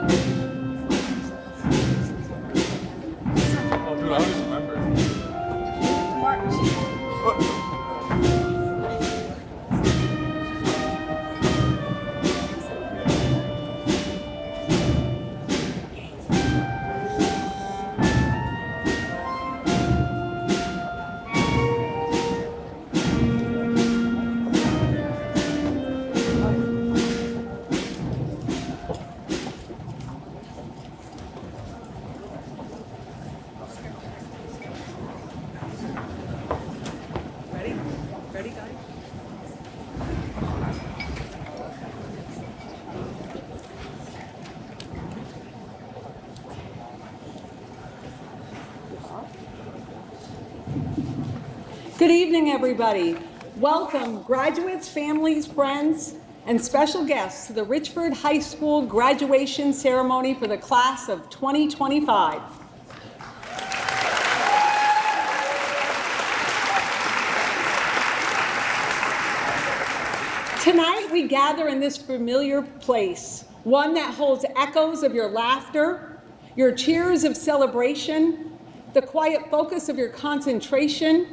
Oh, dude, I always remember. Ready? Ready, guys? Good evening, everybody. Welcome, graduates, families, friends, and special guests to the Richford High School graduation ceremony for the class of 2025. Tonight, we gather in this familiar place, one that holds echoes of your laughter, your cheers of celebration, the quiet focus of your concentration,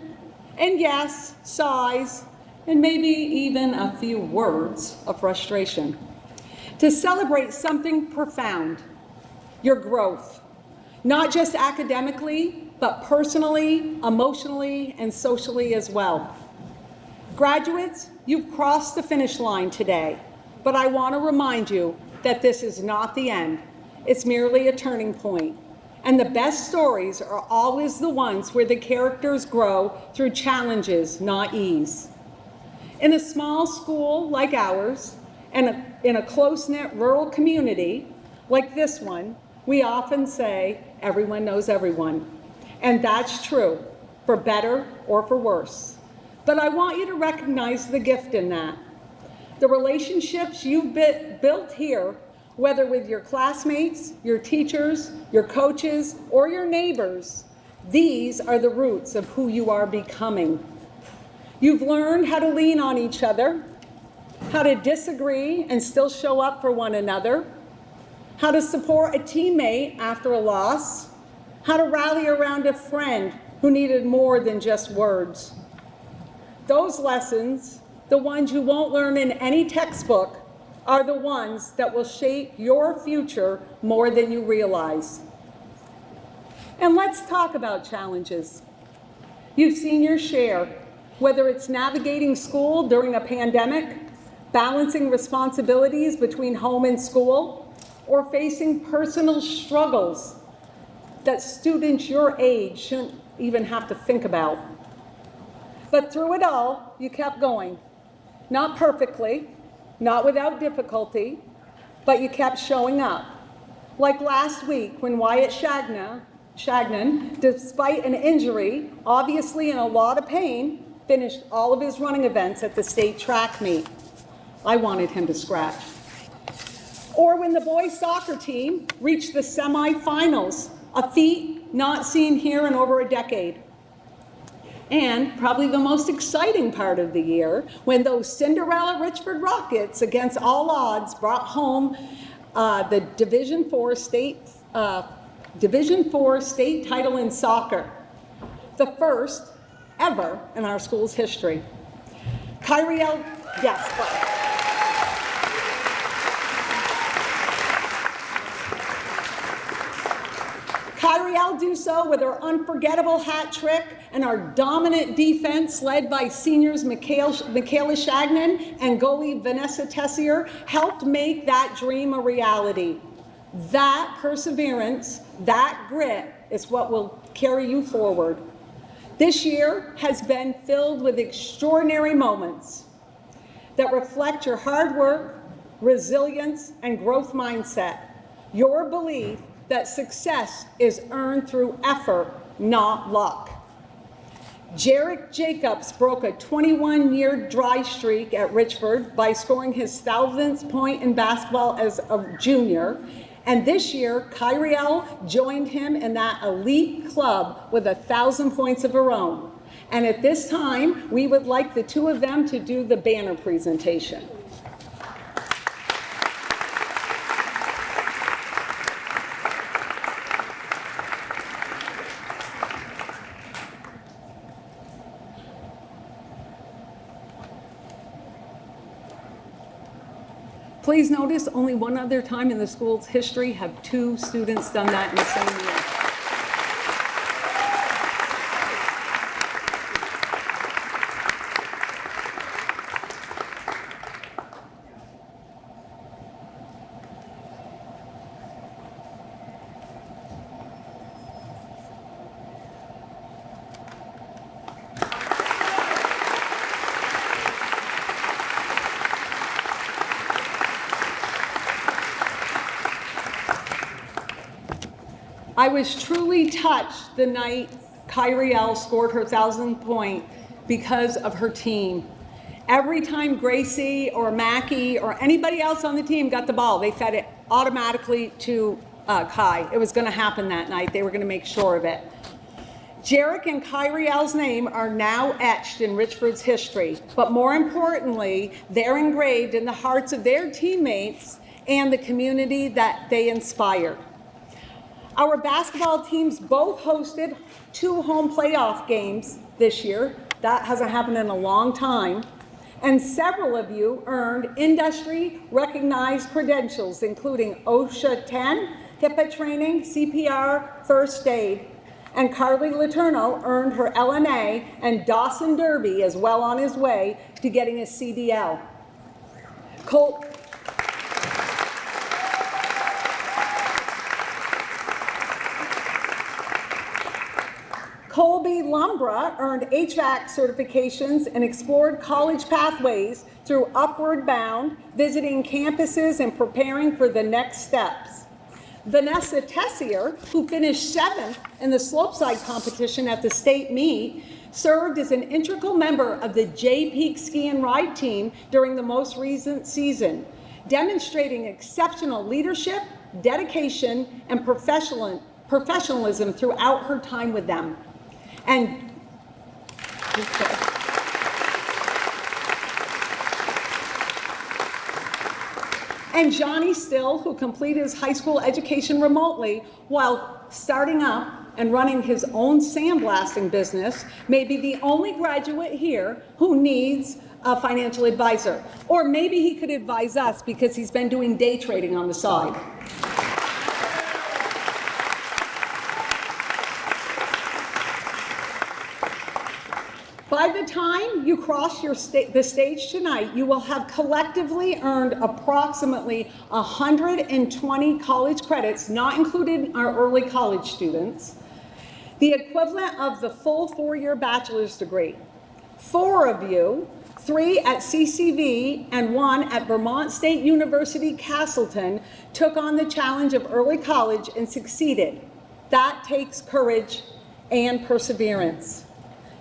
and yes, sighs, and maybe even a few words of frustration. To celebrate something profound, your growth, not just academically, but personally, emotionally, and socially as well. Graduates, you've crossed the finish line today, but I want to remind you that this is not the end. It's merely a turning point. And the best stories are always the ones where the characters grow through challenges, not ease. In a small school like ours, and in a close-knit rural community like this one, we often say, everyone knows everyone. And that's true, for better or for worse. But I want you to recognize the gift in that. The relationships you've built here, whether with your classmates, your teachers, your coaches, or your neighbors, these are the roots of who you are becoming. You've learned how to lean on each other, how to disagree and still show up for one another, how to support a teammate after a loss, how to rally around a friend who needed more than just words. Those lessons, the ones you won't learn in any textbook, are the ones that will shape your future more than you realize. And let's talk about challenges. You've seen your share, whether it's navigating school during a pandemic, balancing responsibilities between home and school, or facing personal struggles that students your age shouldn't even have to think about. But through it all, you kept going. Not perfectly, not without difficulty, but you kept showing up. Like last week when Wyatt Shagnon, despite an injury, obviously in a lot of pain, finished all of his running events at the state track meet. I wanted him to scratch. Or when the boys soccer team reached the semifinals, a feat not seen here in over a decade. And probably the most exciting part of the year, when those Cinderella Richford Rockets, against all odds, brought home the Division IV state title in soccer, the first ever in our school's history. Kyrielle do so with her unforgettable hat trick, and our dominant defense led by seniors Michaela Shagnon and goalie Vanessa Tessier helped make that dream a reality. That perseverance, that grit is what will carry you forward. This year has been filled with extraordinary moments that reflect your hard work, resilience, and growth mindset. Your belief that success is earned through effort, not luck. Jarek Jacobs broke a 21-year dry streak at Richford by scoring his 1,000th point in basketball as a junior. And this year, Kyrielle joined him in that elite club with 1,000 points of her own. And at this time, we would like the two of them to do the banner presentation. Please notice only one other time in the school's history have 2 students done that in the same year. I was truly touched the night Kyrie scored her 1,000th point because of her team. Every time Gracie or Mackie or anybody else on the team got the ball, they fed it automatically to Kai. It was going to happen that night. They were going to make sure of it. Jarek and Kyriel's name are now etched in Richford's history, but more importantly, they're engraved in the hearts of their teammates and the community that they inspired. Our basketball teams both hosted 2 home playoff games this year. That hasn't happened in a long time. And several of you earned industry-recognized credentials, including OSHA 10, HIPAA training, CPR, first aid. And Carly Letourneau earned her LNA, and Dawson Derby is well on his way to getting his CDL. Colby Lumbra earned HVAC certifications and explored college pathways through Upward Bound, visiting campuses and preparing for the next steps. Vanessa Tessier, who finished 7th in the slopestyle competition at the state meet, served as an integral member of the J-Peak Ski and Ride team during the most recent season, demonstrating exceptional leadership, dedication, and professionalism throughout her time with them. And Johnny Still, who completed his high school education remotely while starting up and running his own sandblasting business, may be the only graduate here who needs a financial advisor. Or maybe he could advise us because he's been doing day trading on the side. By the time you cross the stage tonight, you will have collectively earned approximately 120 college credits, not including our early college students, the equivalent of the full 4-year bachelor's degree. 4 of you, 3 at CCV and 1 at Vermont State University Castleton, took on the challenge of early college and succeeded. That takes courage and perseverance.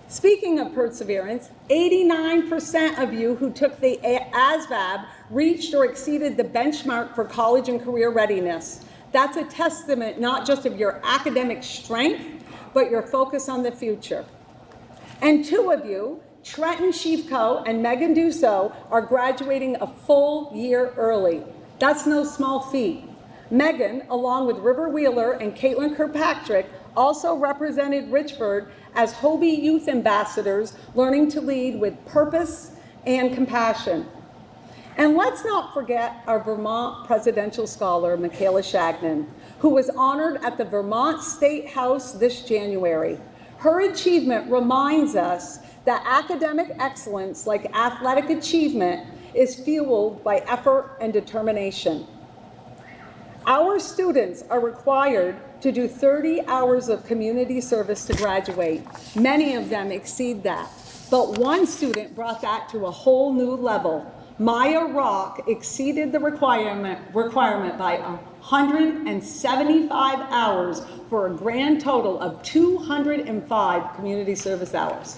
Speaking of perseverance, 89% of you who took the ASVAB reached or exceeded the benchmark for college and career readiness. That's a testament not just of your academic strength, but your focus on the future. And 2 of you, Trenton Shevko and Megan Dusso, are graduating a full year early. That's no small feat. Megan, along with River Wheeler and Caitlin Kirkpatrick, also represented Richford as Hobie Youth Ambassadors, learning to lead with purpose and compassion. And let's not forget our Vermont Presidential Scholar, Michaela Shagnon, who was honored at the Vermont State House this January. Her achievement reminds us that academic excellence, like athletic achievement, is fueled by effort and determination. Our students are required to do 30 hours of community service to graduate. Many of them exceed that. But one student brought that to a whole new level. Maya Rock exceeded the requirement by 175 hours for a grand total of 205 community service hours.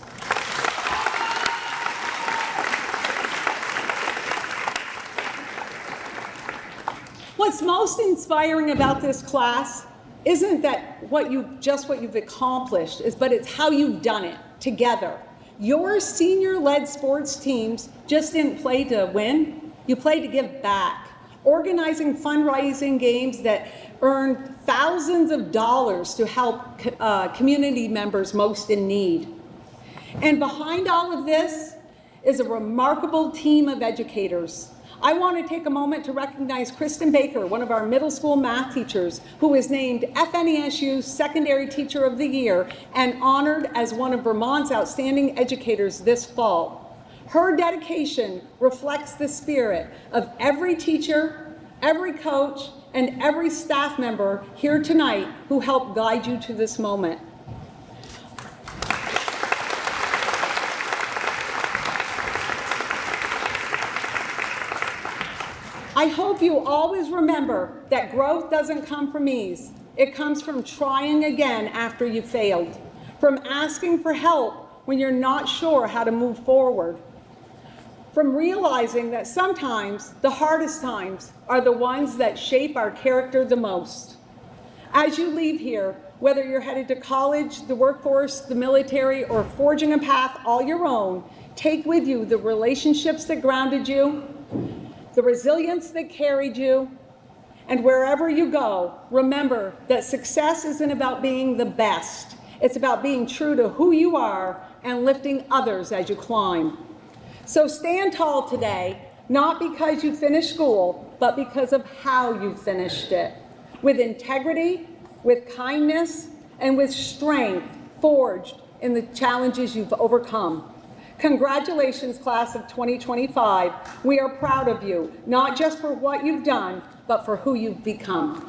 What's most inspiring about this class isn't that what you've accomplished, but it's how you've done it together. Your senior-led sports teams just didn't play to win, you played to give back, organizing fundraising games that earned thousands of dollars to help community members most in need. And behind all of this is a remarkable team of educators. I want to take a moment to recognize Kristen Baker, one of our middle school math teachers, who is named FNESU's Secondary Teacher of the Year and honored as one of Vermont's outstanding educators this fall. Her dedication reflects the spirit of every teacher, every coach, and every staff member here tonight who helped guide you to this moment. I hope you always remember that growth doesn't come from ease. It comes from trying again after you failed, from asking for help when you're not sure how to move forward, from realizing that sometimes the hardest times are the ones that shape our character the most. As you leave here, whether you're headed to college, the workforce, the military, or forging a path all your own, take with you the relationships that grounded you, the resilience that carried you, and wherever you go, remember that success isn't about being the best. It's about being true to who you are and lifting others as you climb. So stand tall today, not because you finished school, but because of how you finished it. With integrity, with kindness, and with strength forged in the challenges you've overcome. Congratulations, class of 2025. We are proud of you, not just for what you've done, but for who you've become.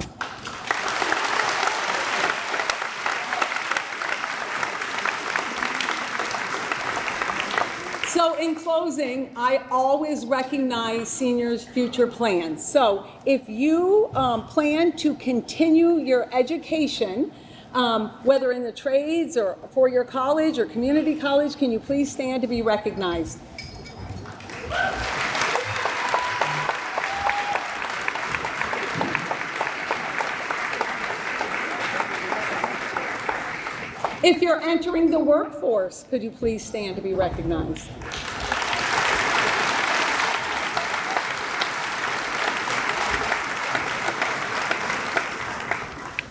So in closing, I always recognize seniors' future plans. So if you plan to continue your education, whether in the trades or for your college or community college, can you please stand to be recognized? If you're entering the workforce, could you please stand to be recognized?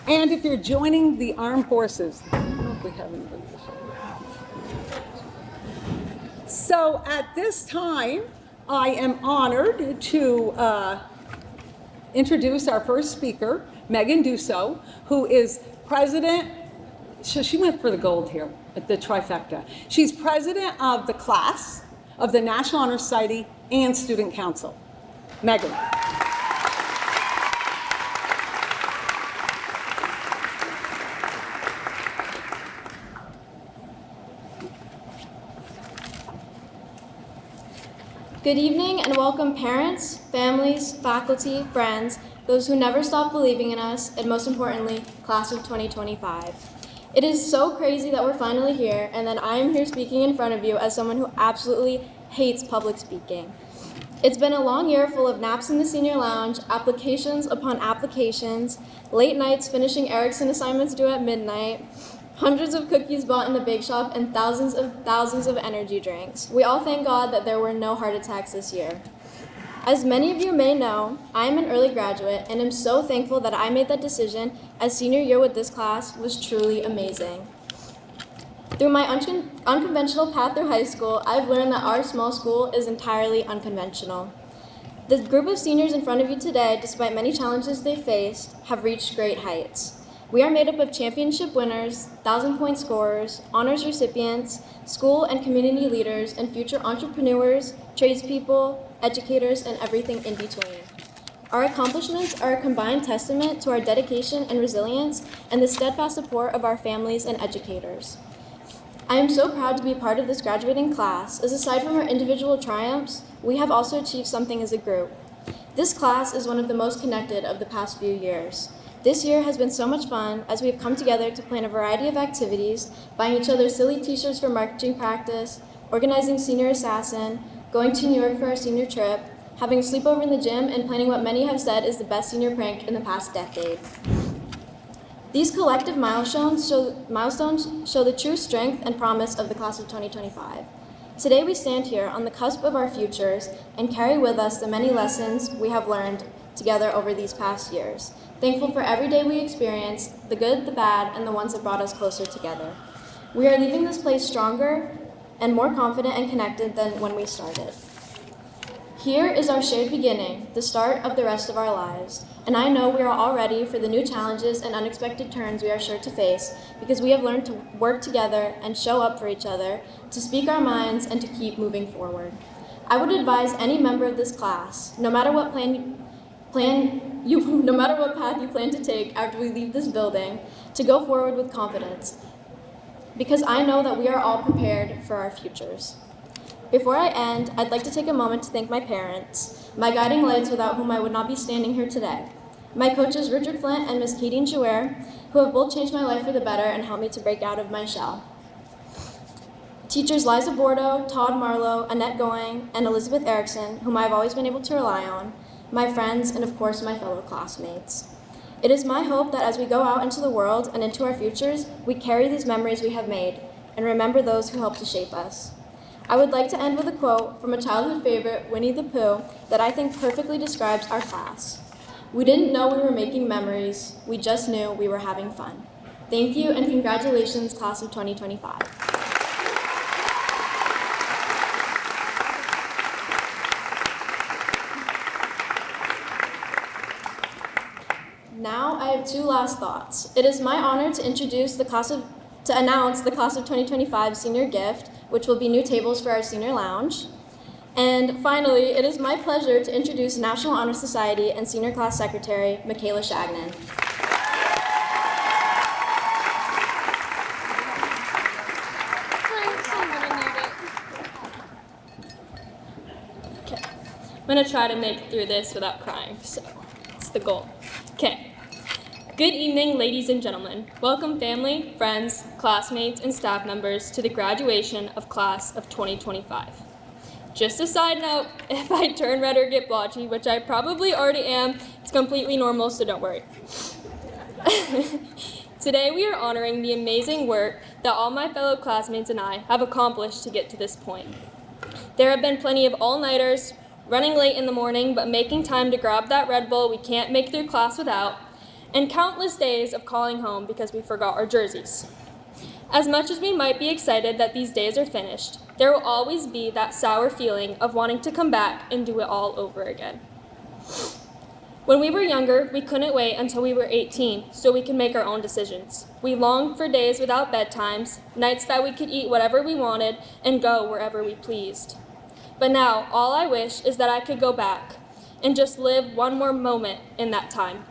And if you're joining the armed forces, I don't know if we have anybody. So at this time, I am honored to introduce our first speaker, Megan Dussault, who is president. So she went for the gold here at the trifecta. She's president of the class of the National Honor Society and Student Council. Megan. Good evening and welcome parents, families, faculty, friends, those who never stop believing in us, and most importantly, class of 2025. It is so crazy that we're finally here, and that I am here speaking in front of you as someone who absolutely hates public speaking. It's been a long year full of naps in the senior lounge, applications upon applications, late nights finishing Erickson assignments due at midnight, hundreds of cookies bought in the bake shop, and thousands of energy drinks. We all thank God that there were no heart attacks this year. As many of you may know, I am an early graduate and am so thankful that I made that decision, as senior year with this class was truly amazing. Through my unconventional path through high school, I've learned that our small school is entirely unconventional. The group of seniors in front of you today, despite many challenges they faced, have reached great heights. We are made up of championship winners, 1,000-point scorers, honors recipients, school and community leaders, and future entrepreneurs, tradespeople, educators, and everything in between. Our accomplishments are a combined testament to our dedication and resilience and the steadfast support of our families and educators. I am so proud to be part of this graduating class, as aside from our individual triumphs, we have also achieved something as a group. This class is one of the most connected of the past few years. This year has been so much fun as we have come together to plan a variety of activities, buying each other silly t-shirts for marching practice, organizing Senior Assassin, going to New York for our senior trip, having a sleepover in the gym, and planning what many have said is the best senior prank in the past decade. These collective milestones show the true strength and promise of the class of 2025. Today we stand here on the cusp of our futures and carry with us the many lessons we have learned together over these past years. Thankful for every day we experienced, the good, the bad, and the ones that brought us closer together. We are leaving this place stronger and more confident and connected than when we started. Here is our shared beginning, the start of the rest of our lives. And I know we are all ready for the new challenges and unexpected turns we are sure to face because we have learned to work together and show up for each other, to speak our minds, and to keep moving forward. I would advise any member of this class, no matter what path you plan to take after we leave this building, to go forward with confidence, because I know that we are all prepared for our futures. Before I end, I'd like to take a moment to thank my parents, my guiding lights without whom I would not be standing here today, my coaches Richard Flint and Ms. Keating Jouer, who have both changed my life for the better and helped me to break out of my shell. Teachers Liza Bordeaux, Todd Marlowe, Annette Going, and Elizabeth Erickson, whom I have always been able to rely on, my friends, and of course my fellow classmates. It is my hope that as we go out into the world and into our futures, we carry these memories we have made and remember those who helped to shape us. I would like to end with a quote from a childhood favorite, Winnie the Pooh, that I think perfectly describes our class. We didn't know we were making memories, we just knew we were having fun. Thank you and congratulations, class of 2025. Now I have two last thoughts. It is my honor to announce the class of 2025 senior gift, which will be new tables for our senior lounge. And finally, it is my pleasure to introduce National Honor Society and Senior Class Secretary, Michaela Shagnon. Okay, I'm gonna try to make it through this without crying, so it's the goal. Okay. Good evening, ladies and gentlemen. Welcome family, friends, classmates, and staff members to the graduation of class of 2025. Just a side note, if I turn red or get blotchy, which I probably already am, it's completely normal, so don't worry. Today we are honoring the amazing work that all my fellow classmates and I have accomplished to get to this point. There have been plenty of all-nighters, running late in the morning, but making time to grab that Red Bull we can't make through class without, and countless days of calling home because we forgot our jerseys. As much as we might be excited that these days are finished, there will always be that sour feeling of wanting to come back and do it all over again. When we were younger, we couldn't wait until we were 18 so we could make our own decisions. We longed for days without bedtimes, nights that we could eat whatever we wanted and go wherever we pleased. But now, all I wish is that I could go back and just live one more moment in that time.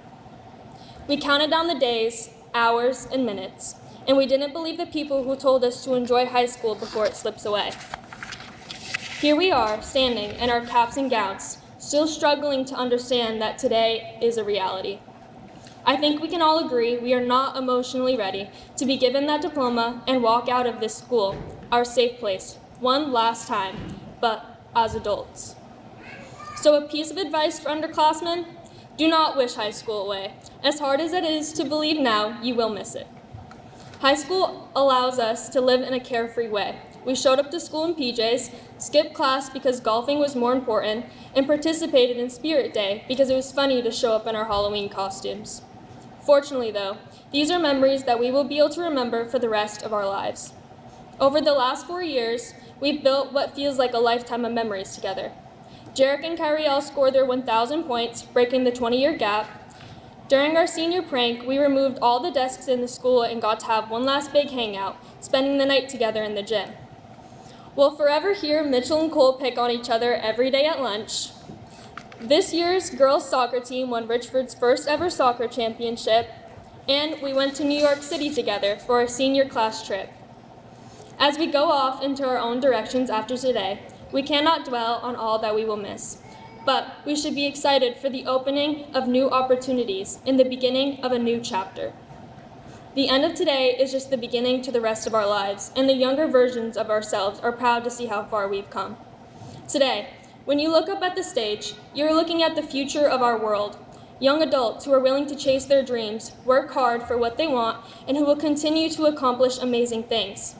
We counted down the days, hours, and minutes, and we didn't believe the people who told us to enjoy high school before it slips away. Here we are, standing in our caps and gowns, still struggling to understand that today is a reality. I think we can all agree we are not emotionally ready to be given that diploma and walk out of this school, our safe place, one last time, but as adults. So a piece of advice for underclassmen: do not wish high school away. As hard as it is to believe now, you will miss it. High school allows us to live in a carefree way. We showed up to school in PJs, skipped class because golfing was more important, and participated in Spirit Day because it was funny to show up in our Halloween costumes. Fortunately, though, these are memories that we will be able to remember for the rest of our lives. Over the last 4 years, we've built what feels like a lifetime of memories together. Jarek and Kyrielle scored their 1,000 points, breaking the 20-year gap. During our senior prank, we removed all the desks in the school and got to have one last big hangout, spending the night together in the gym. We'll forever hear Mitchell and Cole pick on each other every day at lunch. This year's girls soccer team won Richford's first ever soccer championship, and we went to New York City together for our senior class trip. As we go off into our own directions after today, we cannot dwell on all that we will miss, but we should be excited for the opening of new opportunities and the beginning of a new chapter. The end of today is just the beginning to the rest of our lives, and the younger versions of ourselves are proud to see how far we've come. Today, when you look up at the stage, you're looking at the future of our world, young adults who are willing to chase their dreams, work hard for what they want, and who will continue to accomplish amazing things.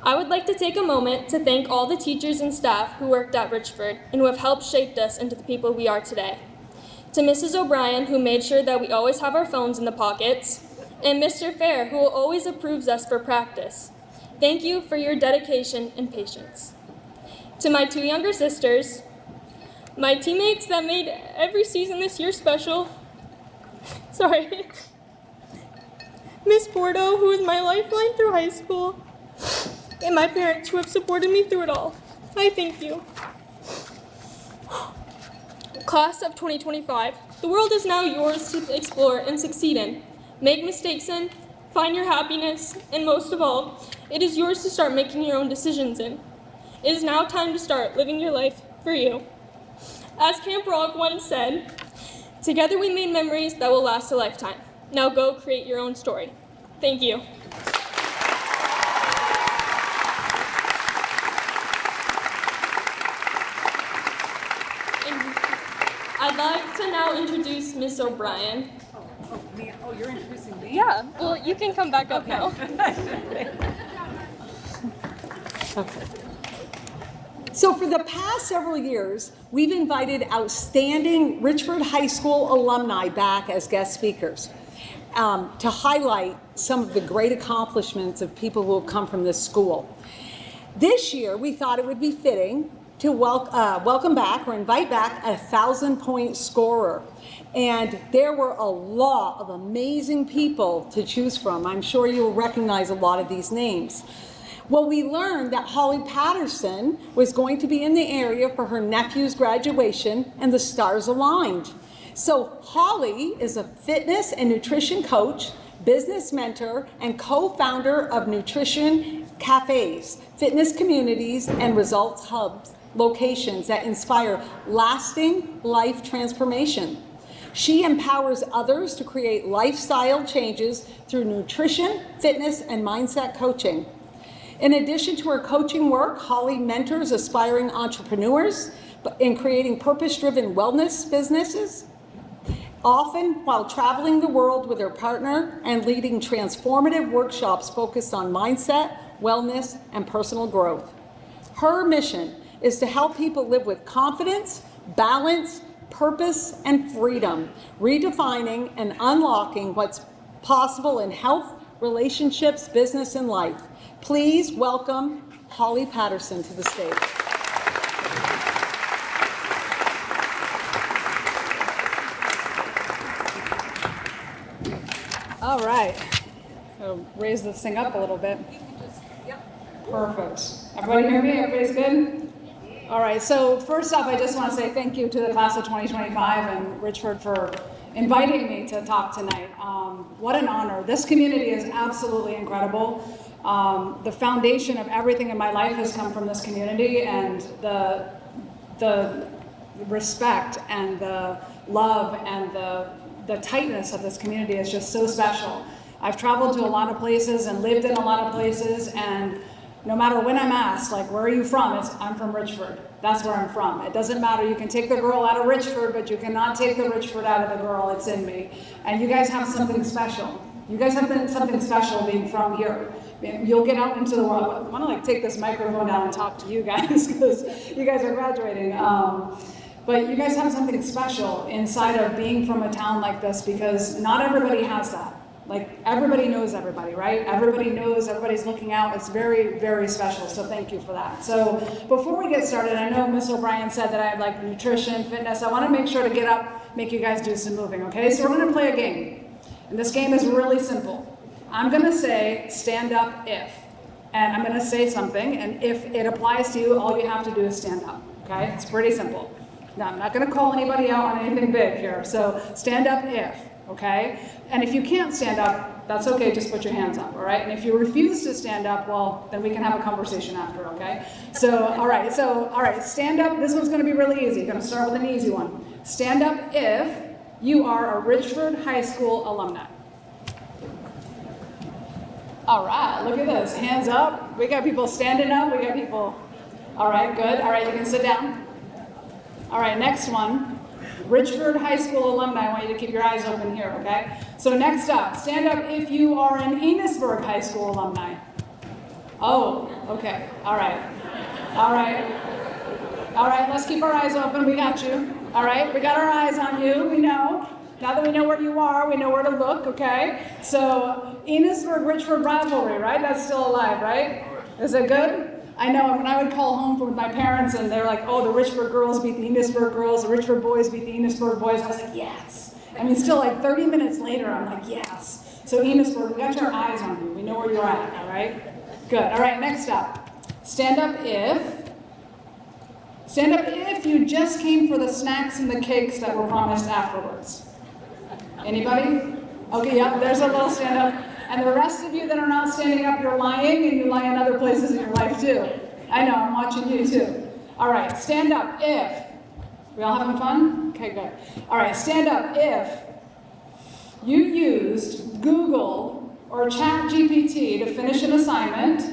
I would like to take a moment to thank all the teachers and staff who worked at Richford and who have helped shape us into the people we are today. To Mrs. O'Brien, who made sure that we always have our phones in the pockets, and Mr. Fair, who always approves us for practice. Thank you for your dedication and patience. To my two younger sisters, My teammates that made every season this year special. Sorry. Miss Porto, who is my lifeline through high school, and my parents who have supported me through it all. I thank you. Class of 2025. The world is now yours to explore and succeed in. Make mistakes in, find your happiness, and most of all, it is yours to start making your own decisions in. It is now time to start living your life for you. As Camp Rock once said, together we made memories that will last a lifetime. Now go create your own story. Thank you. I'd like to now introduce Miss O'Brien. Oh, you're introducing me? Yeah, well, you can come back up now. Okay. So for the past several years, we've invited outstanding Richford High School alumni back as guest speakers to highlight some of the great accomplishments of people who have come from this school. This year, we thought it would be fitting to welcome back or invite back a 1,000-point scorer. And there were a lot of amazing people to choose from. I'm sure you'll recognize a lot of these names. Well, we learned that Holly Patterson was going to be in the area for her nephew's graduation, and the stars aligned. So Holly is a fitness and nutrition coach, business mentor, and co-founder of Nutrition Cafes, fitness communities, and results hubs locations that inspire lasting life transformation. She empowers others to create lifestyle changes through nutrition, fitness, and mindset coaching. In addition to her coaching work, Holly mentors aspiring entrepreneurs in creating purpose-driven wellness businesses, often while traveling the world with her partner and leading transformative workshops focused on mindset, wellness, and personal growth. Her mission is to help people live with confidence, balance, purpose, and freedom, redefining and unlocking what's possible in health, relationships, business, and life. Please welcome Holly Patterson to the stage. All right. So raise this thing up a little bit. Perfect. Everybody hear me? Everybody's good? All right. So first off, I just want to say thank you to the class of 2025 and Richford for inviting me to talk tonight. What an honor. This community is absolutely incredible. The foundation of everything in my life has come from this community, and the respect and the love and the tightness of this community is just so special. I've traveled to a lot of places and lived in a lot of places, and no matter when I'm asked, like, where are you from? I'm from Richford. That's where I'm from. It doesn't matter. You can take the girl out of Richford, but you cannot take the Richford out of the girl. It's in me. And you guys have something special. You guys have something special being from here. You'll get out into the world. I want to take this microphone down and talk to you guys because you guys are graduating. But you guys have something special inside of being from a town like this, because not everybody has that. Like, everybody knows everybody, right? Everybody knows, everybody's looking out. It's very, very special, so thank you for that. So before we get started, I know Miss O'Brien said that I have like nutrition, fitness. I want to make sure to get up, make you guys do some moving, okay? So we're going to play a game. And this game is really simple. I'm going to say, stand up if. And I'm going to say something, and if it applies to you, all you have to do is stand up, okay? It's pretty simple. Now, I'm not going to call anybody out on anything big here, so stand up if. Okay? And if you can't stand up, that's okay, just put your hands up, all right? And if you refuse to stand up, well, then we can have a conversation after, okay? So, all right, stand up. This one's gonna be really easy. Gonna start with an easy one. Stand up if you are a Richford High School alumni. All right, look at this, hands up. We got people standing up, we got people, all right, good. All right, you can sit down. All right, next one. Richford High School alumni, I want you to keep your eyes open here, okay? So next up, stand up if you are an Enosburg High School alumni. Oh, okay, all right. All right, let's keep our eyes open, we got you. All right, we got our eyes on you, we know. Now that we know where you are, we know where to look, okay? So Enosburg-Richford rivalry, right? That's still alive, right? Is it good? I know when I would call home from my parents and they're like, oh, the Richford girls beat the Enosburg girls, the Richford boys beat the Enosburg boys, I was like, yes. I mean, still like 30 minutes later, I'm like, yes. So Enosburg, we got your eyes on you. We know where you're at, all right? Good. All right, next up. Stand up if you just came for the snacks and the cakes that were promised afterwards. Anybody? Okay, yep, there's a little stand up. And the rest of you that are not standing up, you're lying, and you lie in other places in your life too. I know, I'm watching you too. All right, stand up if. We all having fun? Okay, good. All right, stand up if you used Google or ChatGPT to finish an assignment,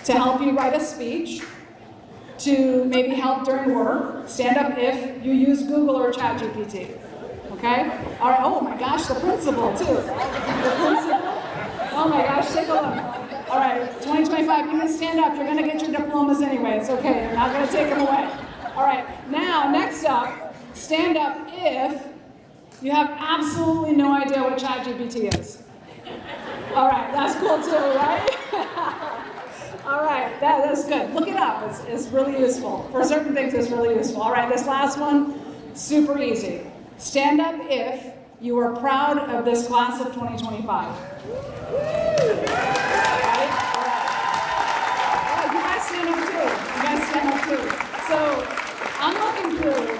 to help you write a speech, to maybe help during work. Stand up if you use Google or ChatGPT. Okay? All right. Oh my gosh, the principal too. The principal. Oh my gosh, take a look. All right, 2025, you can stand up. You're gonna get your diplomas anyway. It's okay. You're not gonna take them away. All right. Now, next up, stand up if you have absolutely no idea what ChatGPT is. All right, that's cool too, right? All right, that's good. Look it up. It's really useful. For certain things, it's really useful. All right, this last one, super easy. Stand up if you are proud of this class of 2025. Right? Oh, you guys stand up too. You guys stand up too. So I'm looking through.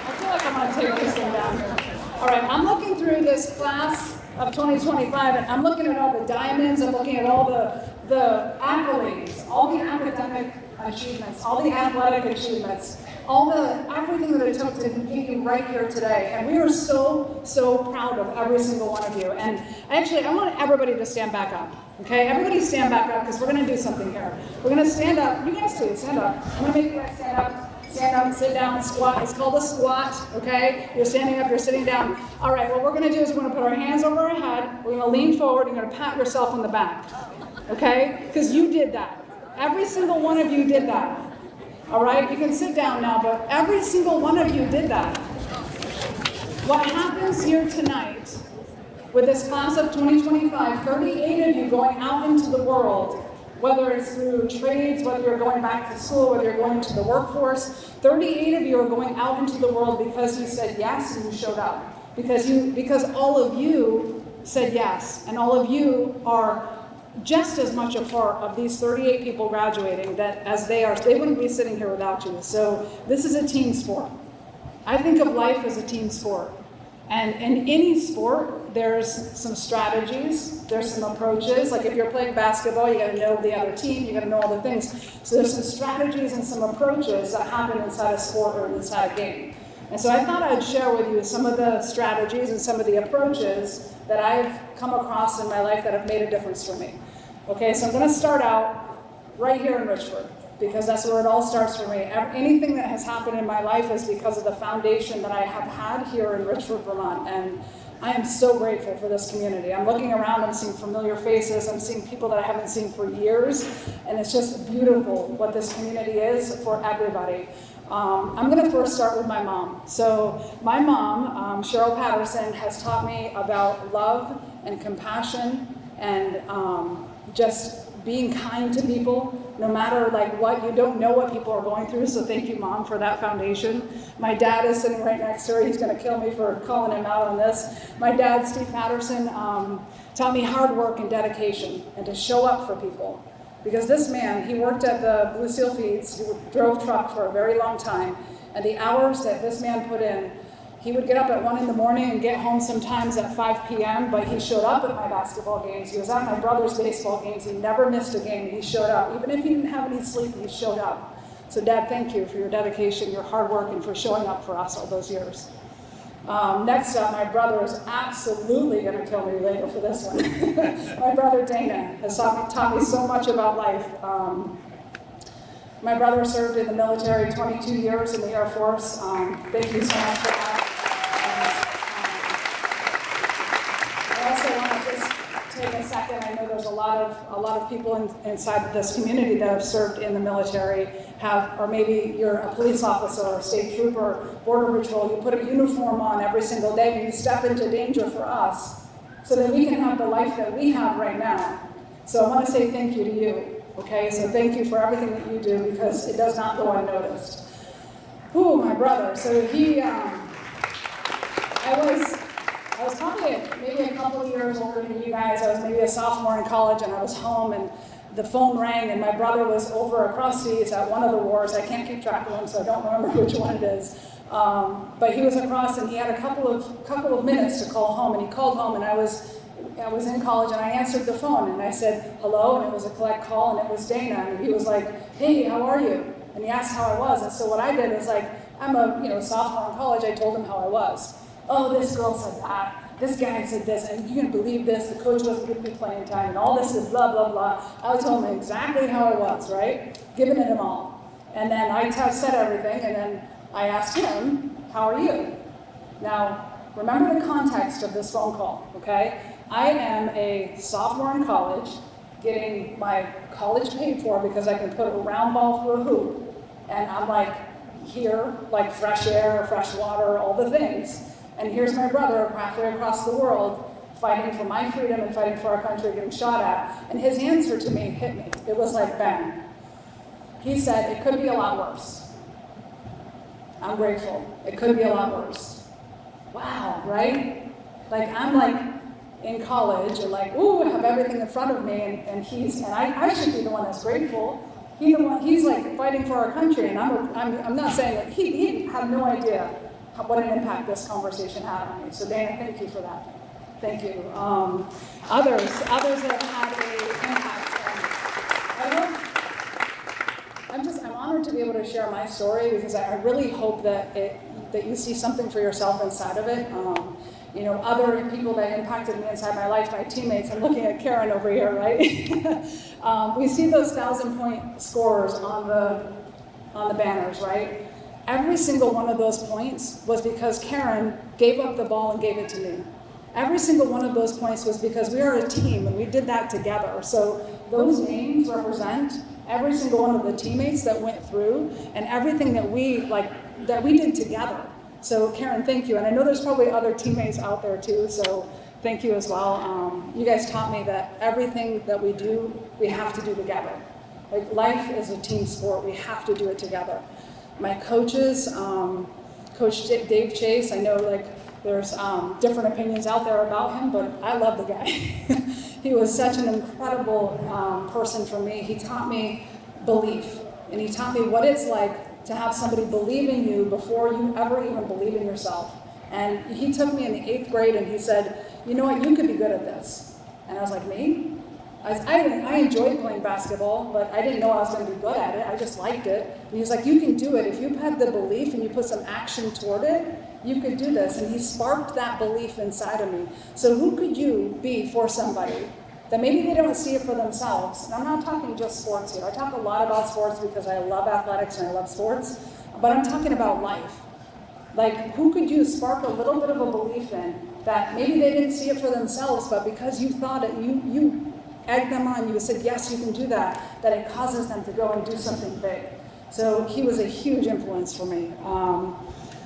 I feel like I'm going to take this thing down here. All right, I'm looking through this class of 2025, and I'm looking at all the diamonds. I'm looking at all the accolades, all the academic achievements, all the athletic achievements, everything that it took to meet you right here today. And we are so, so proud of every single one of you. And actually, I want everybody to stand back up. Okay, everybody stand back up because we're going to do something here. We're going to stand up. You guys too, stand up. I'm going to make you guys stand up, sit down, squat. It's called a squat, okay? You're standing up, you're sitting down. All right, what we're going to do is we're going to put our hands over our head. We're going to lean forward. You're going to pat yourself on the back, okay? Because you did that. Every single one of you did that. All right, you can sit down now, but every single one of you did that. What happens here tonight with this class of 2025, 38 of you going out into the world, whether it's through trades, whether you're going back to school, whether you're going into the workforce, 38 of you are going out into the world because you said yes and you showed up. Because all of you said yes, and all of you are just as much a part of these 38 people graduating as they are. They wouldn't be sitting here without you. So this is a team sport. I think of life as a team sport. And in any sport, there's some strategies, there's some approaches. Like if you're playing basketball, you gotta know the other team, you gotta know all the things. So there's some strategies and some approaches that happen inside a sport or inside a game. And so I thought I'd share with you some of the strategies and some of the approaches that I've come across in my life that have made a difference for me. Okay, so I'm gonna start out right here in Richford, because that's where it all starts for me. Anything that has happened in my life is because of the foundation that I have had here in Richford, Vermont, and I am so grateful for this community. I'm looking around, I'm seeing familiar faces, I'm seeing people that I haven't seen for years, and it's just beautiful what this community is for everybody. I'm going to first start with my mom. So my mom, Cheryl Patterson, has taught me about love and compassion and just being kind to people, no matter like what. You don't know what people are going through, so thank you, Mom, for that foundation. My dad is sitting right next to her. He's going to kill me for calling him out on this. My dad, Steve Patterson, taught me hard work and dedication and to show up for people. Because this man, he worked at the Blue Seal Feeds, he drove truck for a very long time, and the hours that this man put in, he would get up at 1 in the morning and get home sometimes at 5 p.m., but he showed up at my basketball games. He was at my brother's baseball games. He never missed a game. He showed up. Even if he didn't have any sleep, he showed up. So Dad, thank you for your dedication, your hard work, and for showing up for us all those years. Next up, my brother is absolutely going to kill me later for this one. My brother Dana has taught me so much about life. My brother served in the military 22 years in the Air Force. Thank you so much for that. I also want to just take a second. I know there's a lot of people inside this community that have served in the military, or maybe you're a police officer or a state trooper, border patrol. You put a uniform on every single day and you step into danger for us so that we can have the life that we have right now. So I want to say thank you to you, okay? So thank you for everything that you do, because it does not go unnoticed. Ooh, my brother. So I was probably maybe a couple of years older than you guys. I was maybe a sophomore in college, and I was home, and the phone rang, and my brother was over across seas at one of the wars. I can't keep track of them, so I don't remember which one it is. But he was across, and he had a couple of minutes to call home, and he called home, and I was in college, and I answered the phone, and I said hello, and it was a collect call, and it was Dana, and he was like, "Hey, how are you?" And he asked how I was, and so what I did is I'm a sophomore in college. I told him how I was. Oh, this girl said that. This guy said this, and you can believe this. The coach wasn't giving me playing time, and all this is blah blah blah. I told him exactly how I was, right? Giving it him all, and then I said everything, and then I asked him, "How are you?" Now, remember the context of this phone call, okay? I am a sophomore in college, getting my college paid for because I can put a round ball through a hoop, and I'm like here, like fresh air, fresh water, all the things. And here's my brother halfway across the world, fighting for my freedom and fighting for our country, getting shot at. And his answer to me hit me. It was like bang. He said, "It could be a lot worse." I'm grateful. It could be a lot worse. Wow, right? I'm in college and ooh, I have everything in front of me, and I should be the one that's grateful. He's fighting for our country, and I'm not saying that he had no idea what an impact this conversation had on me. So Dana, thank you for that. Thank you. Others that have had an impact. I'm honored to be able to share my story, because I really hope that you see something for yourself inside of it. Other people that impacted me inside my life, my teammates. I'm looking at Karen over here, right? We see those 1,000-point scores on the banners, right? Every single one of those points was because Karen gave up the ball and gave it to me. Every single one of those points was because we are a team and we did that together. So those names represent every single one of the teammates that went through and everything that we did together. So Karen, thank you. And I know there's probably other teammates out there too, so thank you as well. You guys taught me that everything that we do, we have to do together. Life is a team sport. We have to do it together. My coaches, Coach Dave Chase, I know there's different opinions out there about him, but I love the guy. He was such an incredible person for me. He taught me belief, and he taught me what it's like to have somebody believe in you before you ever even believe in yourself. And he took me in the 8th grade and he said, "You know what, you could be good at this." And I was like, "Me?" I enjoyed playing basketball, but I didn't know I was going to be good at it. I just liked it. And he was like, "You can do it. If you had the belief and you put some action toward it, you could do this." And he sparked that belief inside of me. So who could you be for somebody that maybe they don't see it for themselves? And I'm not talking just sports here. I talk a lot about sports because I love athletics and I love sports, but I'm talking about life. Who could you spark a little bit of a belief in that maybe they didn't see it for themselves, but because you thought it, you egged them on, you said, "Yes, you can do that," that it causes them to go and do something big. So he was a huge influence for me.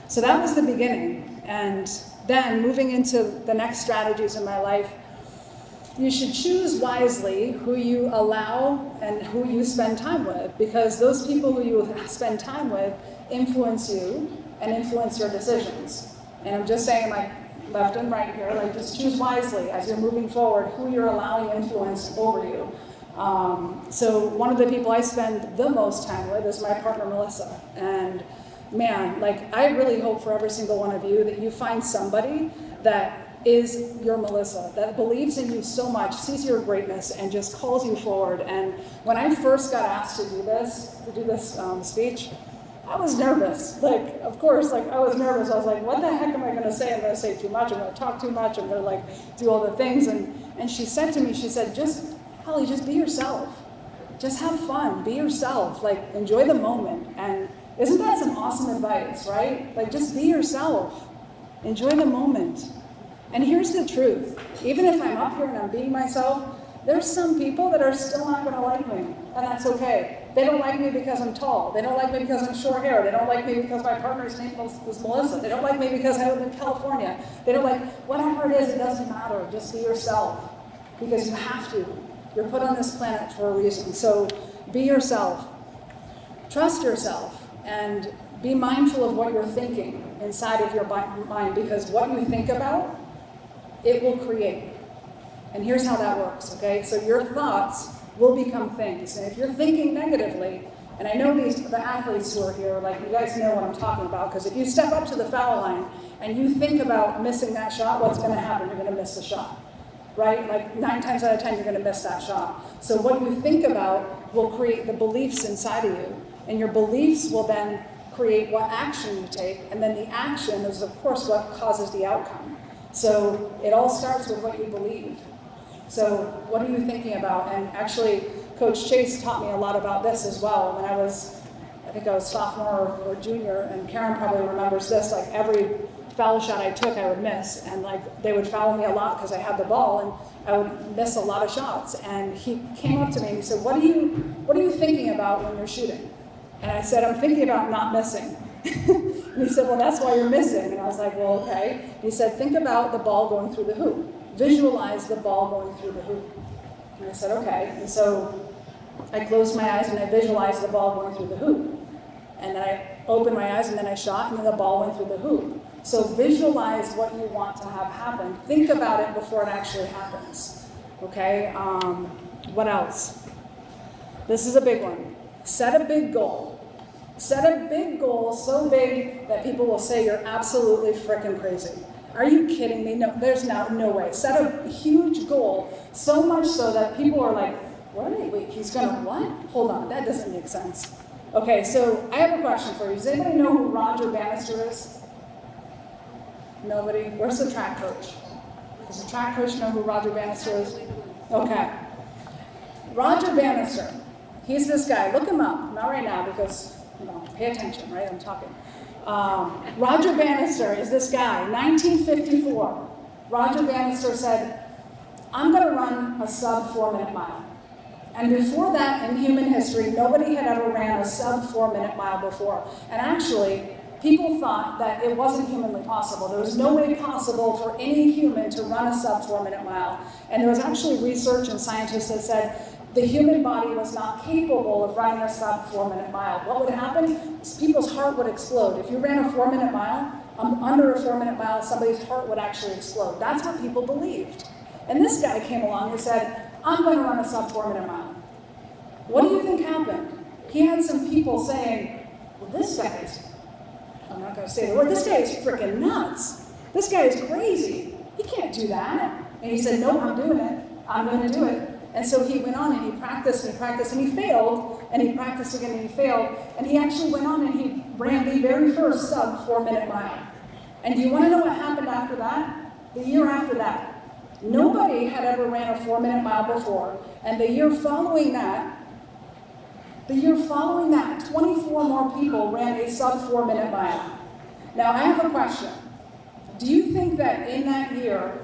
So that was the beginning. And then moving into the next strategies in my life, you should choose wisely who you allow and who you spend time with, because those people who you spend time with influence you and influence your decisions. And I'm just saying left and right here, just choose wisely as you're moving forward who you're allowing influence over you. So one of the people I spend the most time with is my partner, Melissa. And man, I really hope for every single one of you that you find somebody that is your Melissa, that believes in you so much, sees your greatness, and just calls you forward. And when I first got asked to do this speech, I was nervous. Of course, I was nervous. I was like, what the heck am I going to say? I'm going to say too much. I'm going to talk too much. I'm going to do all the things. And she said to me, she said, Holly, just be yourself. Just have fun. Be yourself. Enjoy the moment. And isn't that some awesome advice, right? Just be yourself. Enjoy the moment. And here's the truth. Even if I'm up here and I'm being myself, there's some people that are still not going to like me. And that's okay. They don't like me because I'm tall. They don't like me because I'm short hair. They don't like me because my partner's name was Melissa. They don't like me because I live in California. They don't whatever it is, it doesn't matter. Just be yourself. Because you have to. You're put on this planet for a reason. So be yourself. Trust yourself and be mindful of what you're thinking inside of your mind, because what you think about, it will create. And here's how that works, okay? So your thoughts will become things. And if you're thinking negatively, and I know the athletes who are here, like you guys know what I'm talking about, because if you step up to the foul line and you think about missing that shot, what's going to happen? You're going to miss the shot, right? Like 9 times out of 10, you're going to miss that shot. So what you think about will create the beliefs inside of you, and your beliefs will then create what action you take, and then the action is, of course, what causes the outcome. So it all starts with what you believe. So what are you thinking about? And actually, Coach Chase taught me a lot about this as well. When I think I was sophomore or junior, and Karen probably remembers this, like every foul shot I took, I would miss. And like they would foul me a lot because I had the ball, and I would miss a lot of shots. And he came up to me and he said, what are you thinking about when you're shooting? And I said, I'm thinking about not missing. And he said, well, that's why you're missing. And I was like, well, okay. He said, think about the ball going through the hoop. Visualize the ball going through the hoop. And I said, okay. And so I closed my eyes and I visualized the ball going through the hoop. And then I opened my eyes and then I shot and then the ball went through the hoop. So visualize what you want to have happen. Think about it before it actually happens. Okay? What else? This is a big one. Set a big goal. Set a big goal, so big that people will say you're absolutely freaking crazy. Are you kidding me? No, there's no way. Set a huge goal, so much so that people are like, wait, he's gonna what? Hold on, that doesn't make sense. Okay, so I have a question for you. Does anybody know who Roger Bannister is? Nobody? Where's the track coach? Does the track coach know who Roger Bannister is? Okay. Roger Bannister, he's this guy. Look him up. Not right now because, pay attention, right? I'm talking. Roger Bannister is this guy, 1954. Roger Bannister said, I'm going to run a sub 4-minute mile. And before that, in human history, nobody had ever ran a sub 4-minute mile before. And actually, people thought that it wasn't humanly possible. There was no way possible for any human to run a sub 4-minute mile. And there was actually research and scientists that said the human body was not capable of running a sub 4-minute mile. What would happen? People's heart would explode. If you ran a 4-minute mile, under a 4-minute mile, somebody's heart would actually explode. That's what people believed. And this guy came along and said, I'm going to run a sub 4-minute mile. What do you think happened? He had some people saying, well, this guy's, I'm not going to say the word, this guy is freaking nuts. This guy is crazy. He can't do that. And he said, no, I'm doing it. I'm going to do it. And so he went on and he practiced and he practiced and he failed, and he practiced again and he failed, and he actually went on and he ran the very first sub 4-minute mile. And do you want to know what happened after that? The year after that, nobody had ever ran a 4-minute mile before, and the year following that, 24 more people ran a sub 4-minute mile. Now I have a question. Do you think that in that year,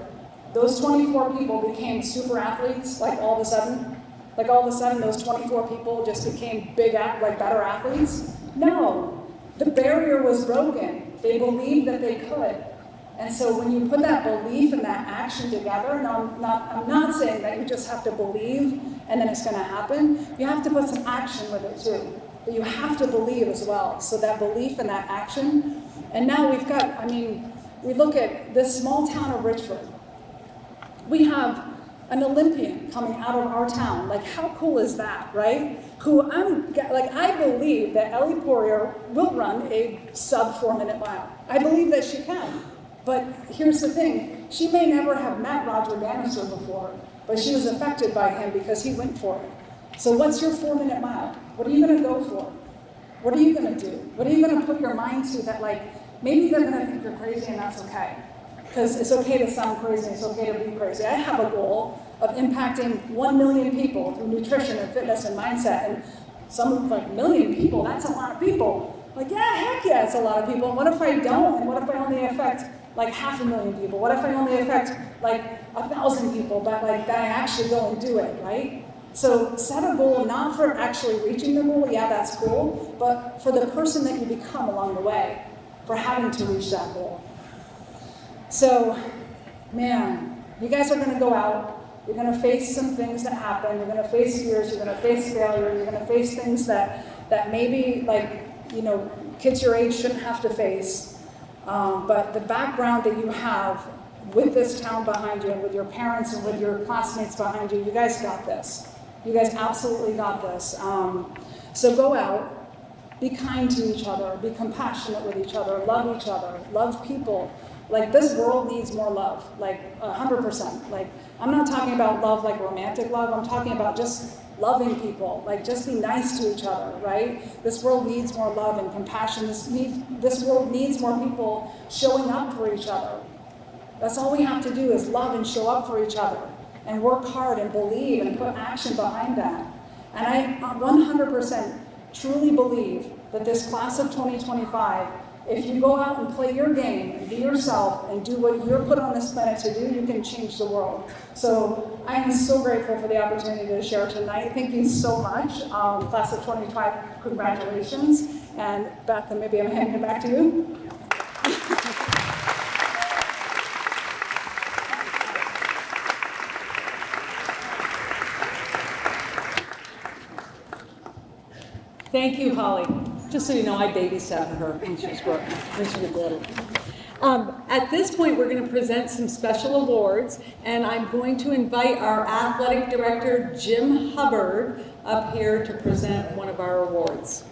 those 24 people became super athletes, like all of a sudden? Like all of a sudden those 24 people just became better athletes? No. The barrier was broken. They believed that they could. And so when you put that belief and that action together, and I'm not saying that you just have to believe and then it's going to happen. You have to put some action with it too. But you have to believe as well. So that belief and that action. And now we've got, we look at this small town of Richford. We have an Olympian coming out of our town. Like, how cool is that, right? I believe that Ellie Poirier will run a sub 4-minute mile. I believe that she can. But here's the thing. She may never have met Roger Bannister before, but she was affected by him because he went for it. So what's your 4-minute mile? What are you going to go for? What are you going to do? What are you going to put your mind to that, maybe they're going to think you're crazy and that's okay. Because it's okay to sound crazy, it's okay to be crazy. I have a goal of impacting 1 million people through nutrition and fitness and mindset. And some million people, that's a lot of people. Heck yeah, it's a lot of people. What if I don't? And what if I only affect 500,000 people? What if I only affect 1,000 people, but that I actually go and do it, right? So set a goal not for actually reaching the goal, yeah, that's cool, but for the person that you become along the way, for having to reach that goal. So, man, you guys are going to go out. You're going to face some things that happen. You're going to face fears. You're going to face failure. You're going to face things that maybe, like, you know, kids your age shouldn't have to face. But the background that you have with this town behind you and with your parents and with your classmates behind you, you guys got this. You guys absolutely got this. So go out, be kind to each other, be compassionate with each other, love people. Like, this world needs more love, like 100%. Like, I'm not talking about love like romantic love, I'm talking about just loving people, like just be nice to each other, right? This world needs more love and compassion. This world needs more people showing up for each other. That's all we have to do is love and show up for each other and work hard and believe and put action behind that. And I 100% truly believe that this class of 2025, if you go out and play your game and be yourself and do what you're put on this planet to do, you can change the world. So I am so grateful for the opportunity to share tonight. Thank you so much. Class of 25, congratulations. And Beth, maybe I'm handing it back to you. Thank you, Holly. Just so you know, I babysat her when she was little. At this point, we're going to present some special awards, and I'm going to invite our athletic director, Jim Hubbard, up here to present one of our awards.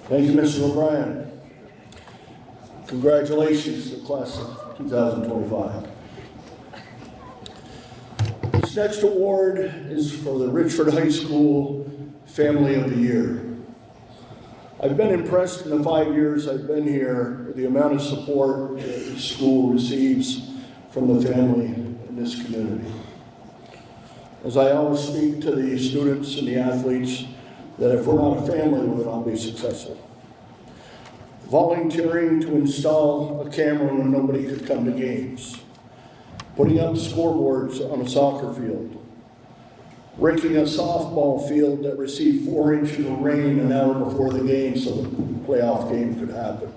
Thank you, Mr. O'Brien. Congratulations to the class of 2025. This next award is for the Richford High School Family of the Year. I've been impressed in the 5 years I've been here with the amount of support that the school receives from the family in this community. As I always speak to the students and the athletes, that if we're not a family, we'll not be successful. Volunteering to install a camera when nobody could come to games. Putting up scoreboards on a soccer field. Raking a softball field that received 4 inches of rain an hour before the game so the playoff game could happen.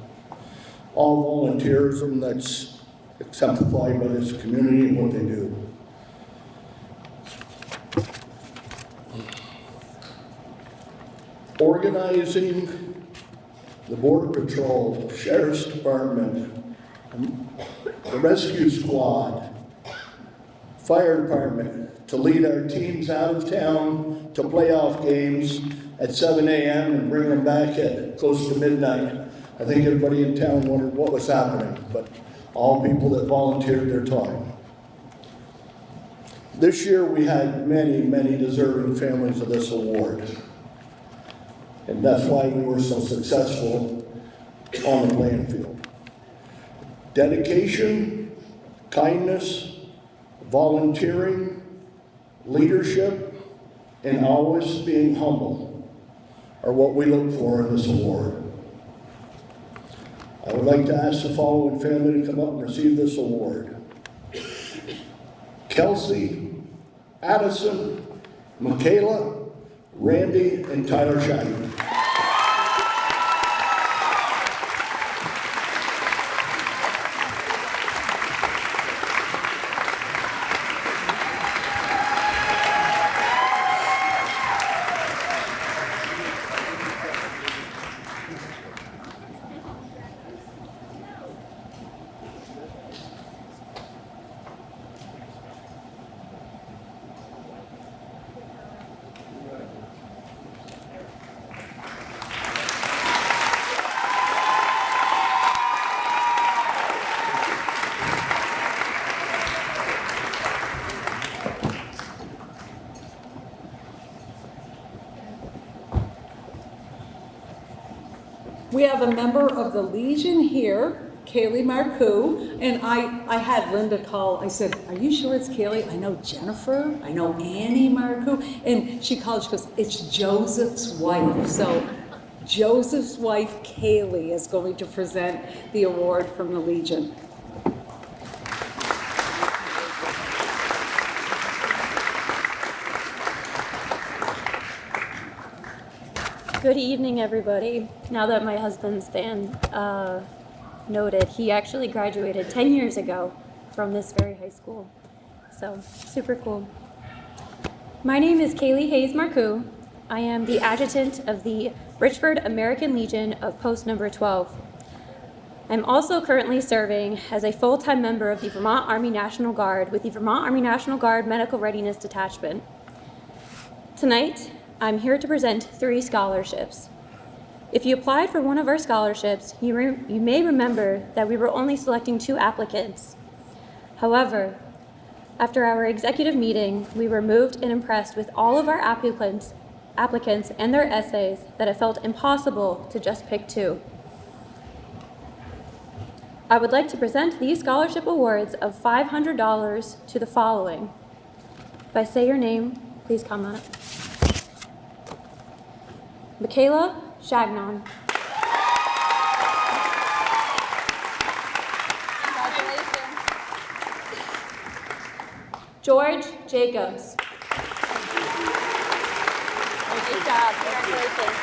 All volunteerism that's exemplified by this community and what they do. Organizing the Border Patrol, Sheriff's Department, the Rescue Squad, Fire Department to lead our teams out of town to playoff games at 7 a.m. and bring them back at close to midnight. I think everybody in town wondered what was happening, but all people that volunteered their time. This year we had many, many deserving families of this award. And that's why we were so successful on the playing field. Dedication, kindness, volunteering, leadership, and always being humble are what we look for in this award. I would like to ask the following family to come up and receive this award. Kelsey, Addison, Michaela, Randy, and Tyler Shaggy. We have a member of the Legion here, Kaylee Marcoux, and I had Linda call. I said, "Are you sure it's Kaylee? I know Jennifer, I know Annie Marcoux," and she called. She goes, "It's Joseph's wife." So Joseph's wife, Kaylee, is going to present the award from the Legion. Good evening, everybody. Now that my husband's been noted, he actually graduated 10 years ago from this very high school. So, super cool. My name is Kaylee Hayes Marcoux. I am the adjutant of the Richford American Legion of Post Number 12. I'm also currently serving as a full-time member of the Vermont Army National Guard with the Vermont Army National Guard Medical Readiness Detachment. Tonight, I'm here to present 3 scholarships. If you applied for one of our scholarships, you may remember that we were only selecting 2 applicants. However, after our executive meeting, we were moved and impressed with all of our applicants and their essays that it felt impossible to just pick 2. I would like to present these scholarship awards of $500 to the following. If I say your name, please comment. Michaela Shagnon. Congratulations. George Jacobs. Good job. Congratulations.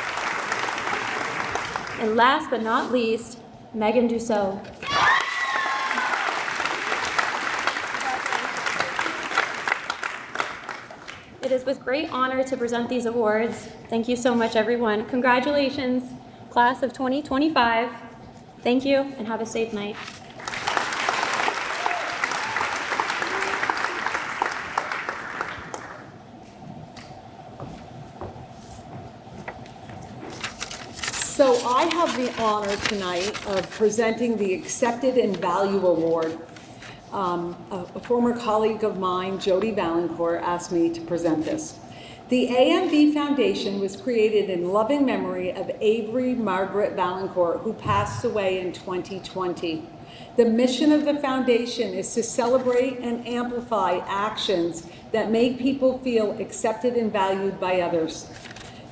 And last but not least, Megan Dussault. It is with great honor to present these awards. Thank you so much, everyone. Congratulations, class of 2025. Thank you, and have a safe night. So I have the honor tonight of presenting the Accepted in Value Award. A former colleague of mine, Jody Valancourt, asked me to present this. The AMV Foundation was created in loving memory of Avery Margaret Valancourt, who passed away in 2020. The mission of the foundation is to celebrate and amplify actions that make people feel accepted and valued by others.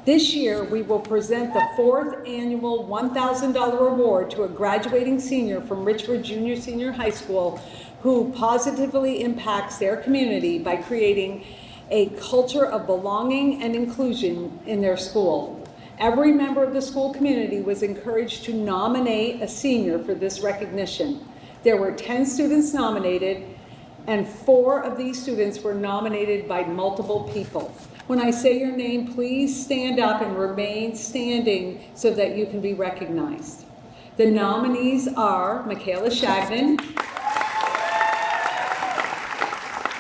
This year, we will present the 4th annual $1,000 award to a graduating senior from Richford Senior High School who positively impacts their community by creating a culture of belonging and inclusion in their school. Every member of the school community was encouraged to nominate a senior for this recognition. There were 10 students nominated, and 4 of these students were nominated by multiple people. When I say your name, please stand up and remain standing so that you can be recognized. The nominees are Michaela Shagnon,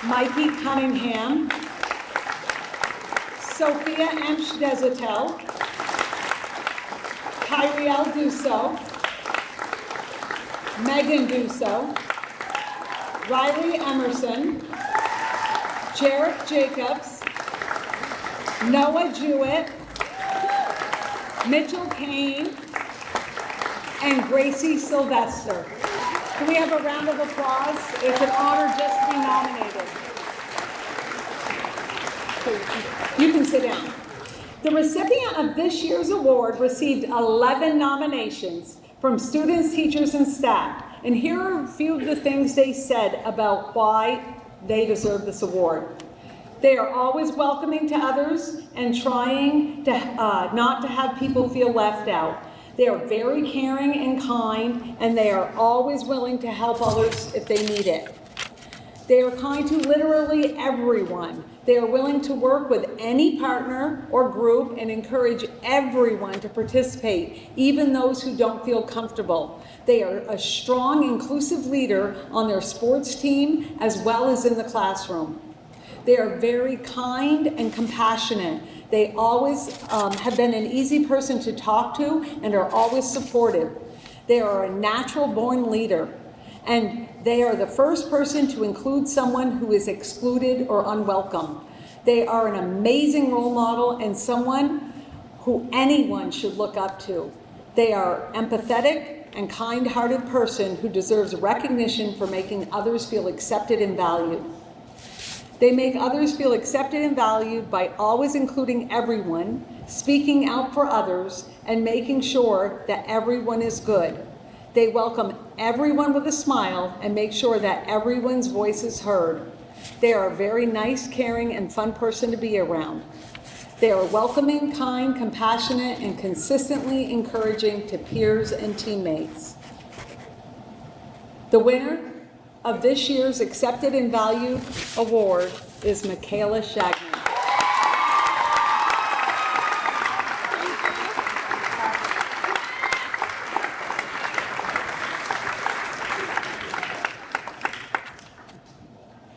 Mikey Cunningham, Sophia Emsch-Desautels, Kyrielle Dussault, Megan Dussault, Riley Emerson, Jarek Jacobs, Noah Jewett, Mitchell Kane, and Gracie Sylvester. Can we have a round of applause? It's an honor just to be nominated. You can sit down. The recipient of this year's award received 11 nominations from students, teachers, and staff. And here are a few of the things they said about why they deserve this award. They are always welcoming to others and trying to not to have people feel left out. They are very caring and kind, and they are always willing to help others if they need it. They are kind to literally everyone. They are willing to work with any partner or group and encourage everyone to participate, even those who don't feel comfortable. They are a strong, inclusive leader on their sports team as well as in the classroom. They are very kind and compassionate. They always have been an easy person to talk to and are always supportive. They are a natural born leader, and they are the first person to include someone who is excluded or unwelcome. They are an amazing role model and someone who anyone should look up to. They are empathetic and kind-hearted person who deserves recognition for making others feel accepted and valued. They make others feel accepted and valued by always including everyone, speaking out for others, and making sure that everyone is good. They welcome everyone with a smile and make sure that everyone's voice is heard. They are a very nice, caring, and fun person to be around. They are welcoming, kind, compassionate, and consistently encouraging to peers and teammates. The winner of this year's Accepted and Valued Award is Michaela Shagman.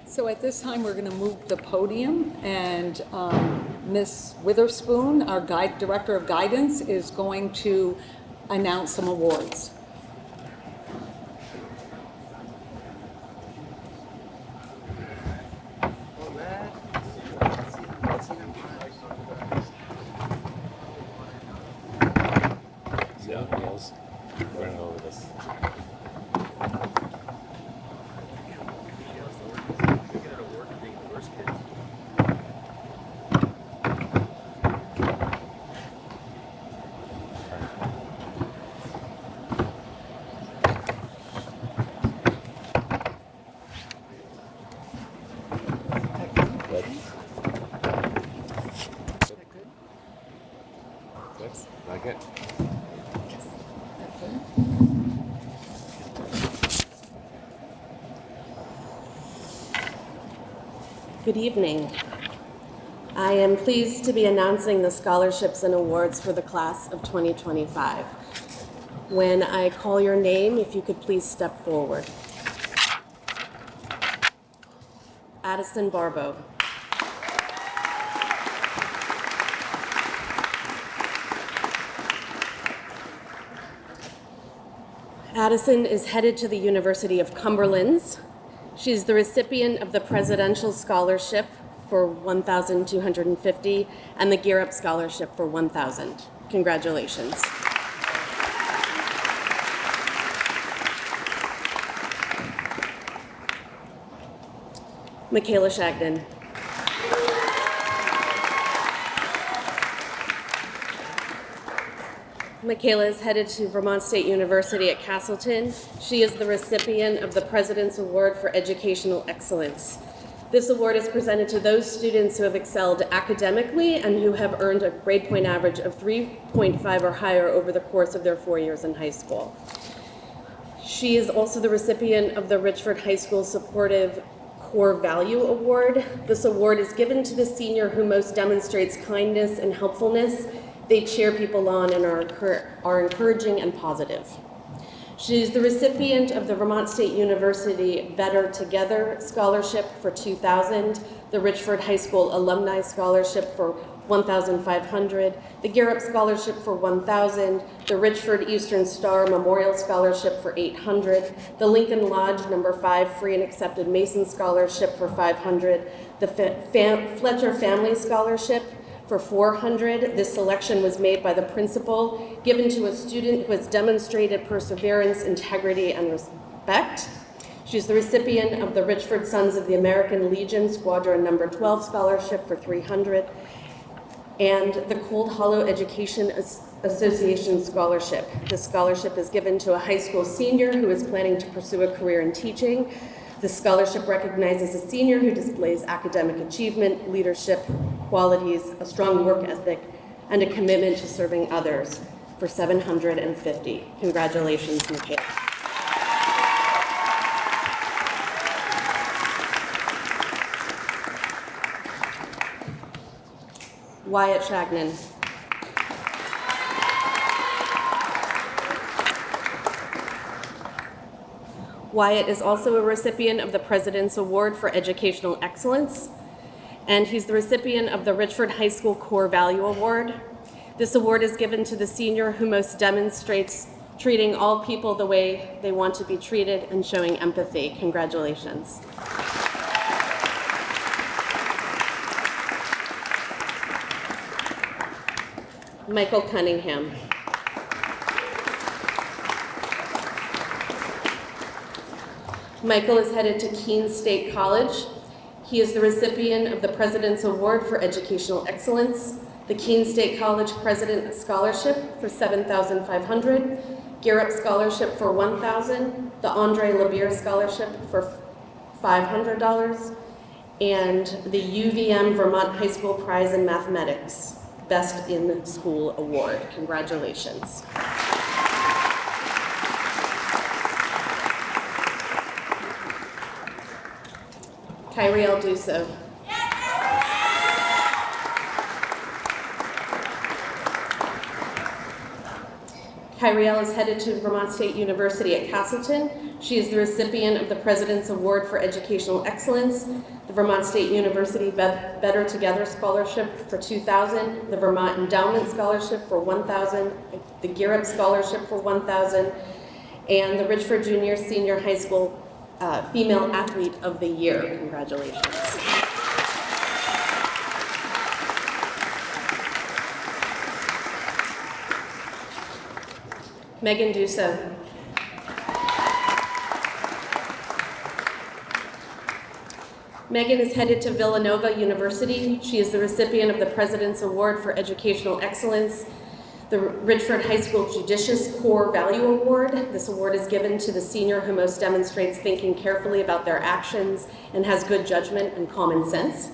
So at this time, we're going to move the podium, and Ms. Witherspoon, our Director of Guidance, is going to announce some awards. Yeah, Niels. We're gonna go over this. Good. Good. Like it. Good evening. I am pleased to be announcing the scholarships and awards for the class of 2025. When I call your name, if you could please step forward. Addison Barbeau. Addison is headed to the University of Cumberland's. She's the recipient of the Presidential Scholarship for $1,250 and the Gear Up Scholarship for $1,000. Congratulations. Michaela Shagden. Michaela is headed to Vermont State University at Castleton. She is the recipient of the President's Award for Educational Excellence. This award is presented to those students who have excelled academically and who have earned a grade point average of 3.5 or higher over the course of their 4 years in high school. She is also the recipient of the Richford High School Supportive Core Value Award. This award is given to the senior who most demonstrates kindness and helpfulness. They cheer people on and are encouraging and positive. She's the recipient of the Vermont State University Better Together Scholarship for $2,000, the Richford High School Alumni Scholarship for $1,500, the Gear Up Scholarship for $1,000, the Richford Eastern Star Memorial Scholarship for $800, the Lincoln Lodge No. 5 Free and Accepted Mason Scholarship for $500, the Fletcher Family Scholarship for $400. This selection was made by the principal, given to a student who has demonstrated perseverance, integrity, and respect. She's the recipient of the Richford Sons of the American Legion Squadron No. 12 Scholarship for $300, and the Cold Hollow Education Association Scholarship. This scholarship is given to a high school senior who is planning to pursue a career in teaching. This scholarship recognizes a senior who displays academic achievement, leadership qualities, a strong work ethic, and a commitment to serving others for $750. Congratulations, Michaela. Wyatt Shagnon. Wyatt is also a recipient of the President's Award for Educational Excellence, and he's the recipient of the Richford High School Core Value Award. This award is given to the senior who most demonstrates treating all people the way they want to be treated and showing empathy. Congratulations. Michael Cunningham. Michael is headed to Keene State College. He is the recipient of the President's Award for Educational Excellence, the Keene State College President Scholarship for $7,500, Gear Up Scholarship for $1,000, the Andre LeBeer Scholarship for $500, and the UVM Vermont High School Prize in Mathematics, Best in School Award. Congratulations. Kyriel Duso. Kyriel is headed to Vermont State University at Castleton. She is the recipient of the President's Award for Educational Excellence, the Vermont State University Better Together Scholarship for $2,000, the Vermont Endowment Scholarship for $1,000, the Gear Up Scholarship for $1,000, and the Richford Junior Senior High School Female Athlete of the Year. Congratulations. Megan Duso. Megan is headed to Villanova University. She is the recipient of the President's Award for Educational Excellence, the Richford High School Judicious Core Value Award. This award is given to the senior who most demonstrates thinking carefully about their actions and has good judgment and common sense.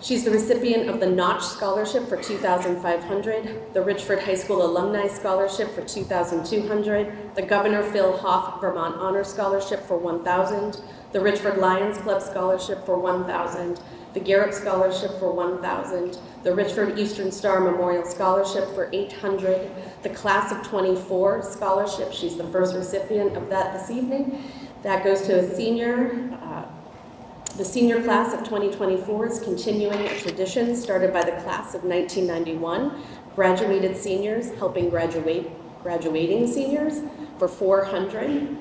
She's the recipient of the Notch Scholarship for $2,500, the Richford High School Alumni Scholarship for $2,200, the Governor Phil Hoff Vermont Honor Scholarship for $1,000, the Richford Lions Club Scholarship for $1,000, the Gear Up Scholarship for $1,000, the Richford Eastern Star Memorial Scholarship for $800, the Class of 24 Scholarship. She's the first recipient of that this evening. That goes to a senior. The senior class of 2024 is continuing a tradition started by the class of 1991, graduated seniors helping graduating seniors for $400.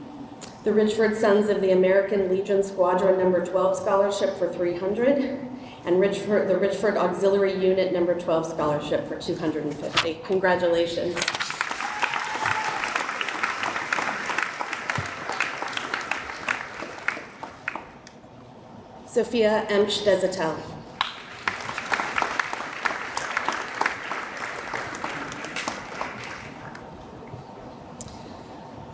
The Richford Sons of the American Legion Squadron number 12 Scholarship for $300, and the Richford Auxiliary Unit number 12 Scholarship for $250. Congratulations. Sophia Emsch Desatel.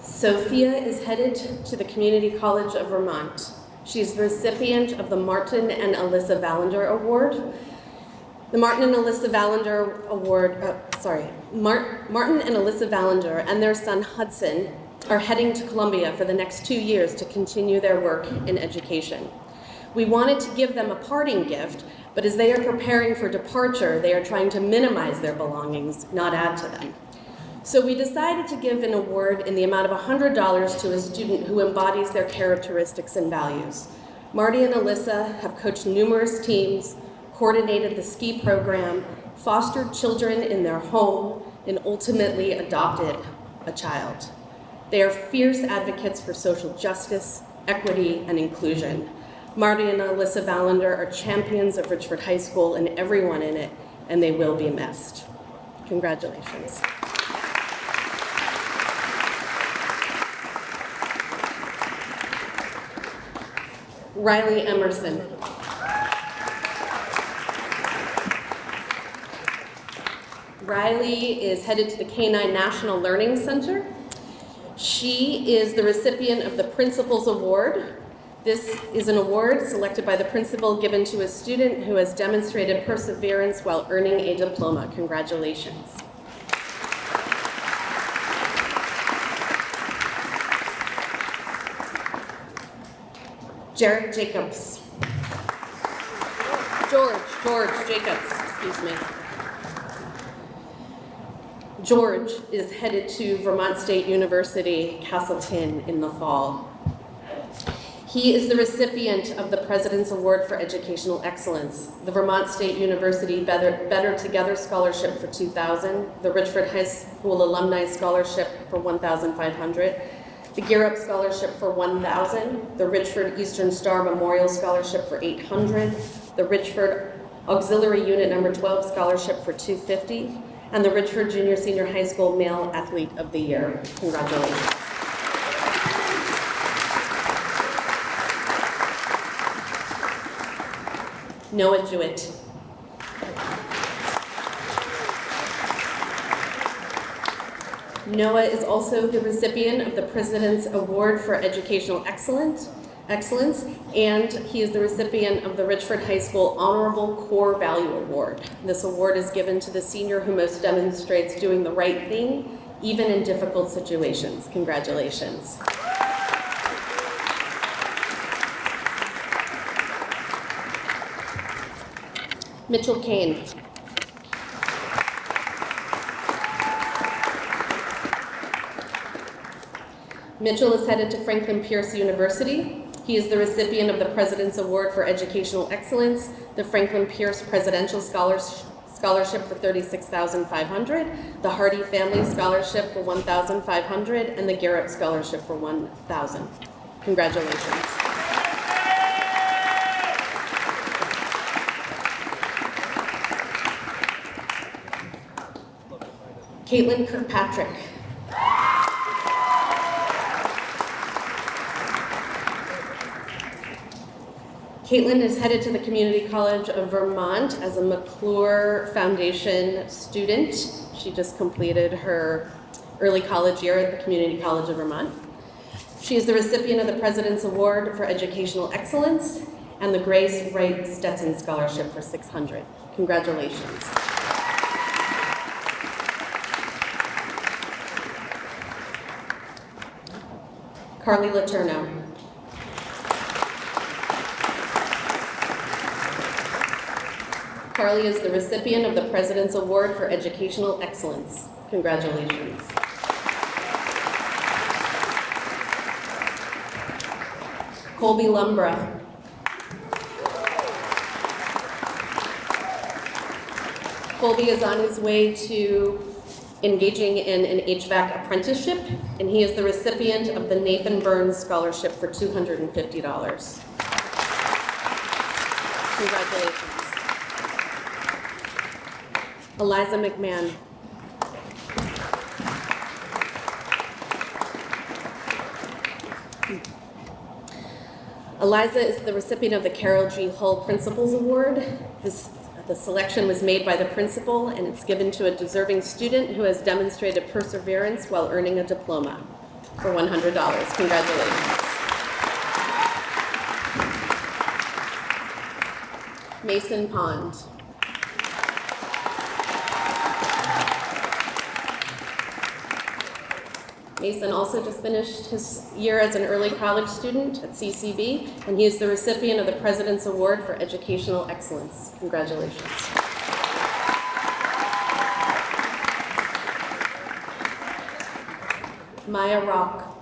Sophia is headed to the Community College of Vermont. She is the recipient of the Martin and Alyssa Valander Award. The Martin and Alyssa Valander Award, Martin and Alyssa Valander and their son Hudson are heading to Columbia for the next 2 years to continue their work in education. We wanted to give them a parting gift, but as they are preparing for departure, they are trying to minimize their belongings, not add to them. So we decided to give an award in the amount of $100 to a student who embodies their characteristics and values. Marty and Alyssa have coached numerous teams, coordinated the ski program, fostered children in their home, and ultimately adopted a child. They are fierce advocates for social justice, equity, and inclusion. Marty and Alyssa Valander are champions of Richford High School and everyone in it, and they will be missed. Congratulations. Riley Emerson. Riley is headed to the K-9 National Learning Center. She is the recipient of the Principal's Award. This is an award selected by the principal given to a student who has demonstrated perseverance while earning a diploma. Congratulations. Jarek Jacobs. George Jacobs, excuse me. George is headed to Vermont State University, Castleton in the fall. He is the recipient of the President's Award for Educational Excellence, the Vermont State University Better Together Scholarship for $2,000, the Richford High School Alumni Scholarship for $1,500, the Gear Up Scholarship for $1,000, the Richford Eastern Star Memorial Scholarship for $800, the Richford Auxiliary Unit number 12 Scholarship for $250, and the Richford Junior Senior High School Male Athlete of the Year. Congratulations. Noah Jewett. Noah is also the recipient of the President's Award for Educational Excellence, and he is the recipient of the Richford High School Honorable Core Value Award. This award is given to the senior who most demonstrates doing the right thing, even in difficult situations. Congratulations. Mitchell Kane. Mitchell is headed to Franklin Pierce University. He is the recipient of the President's Award for Educational Excellence, the Franklin Pierce Presidential Scholarship for $36,500, the Hardy Family Scholarship for $1,500, and the Garrett Scholarship for $1,000. Congratulations. Caitlin Kirkpatrick. Caitlin is headed to the Community College of Vermont as a McClure Foundation student. She just completed her early college year at the Community College of Vermont. She is the recipient of the President's Award for Educational Excellence and the Grace Wright Stetson Scholarship for $600. Congratulations. Carly Letourneau. Carly is the recipient of the President's Award for Educational Excellence. Congratulations. Colby Lumbra. Colby is on his way to engaging in an HVAC apprenticeship, and he is the recipient of the Nathan Burns Scholarship for $250. Congratulations. Eliza McMahon. Eliza is the recipient of the Carol G. Hull Principals Award. The selection was made by the principal, and it's given to a deserving student who has demonstrated perseverance while earning a diploma for $100. Congratulations. Mason Pond. Mason also just finished his year as an early college student at CCB, and he is the recipient of the President's Award for Educational Excellence. Congratulations. Maya Rock.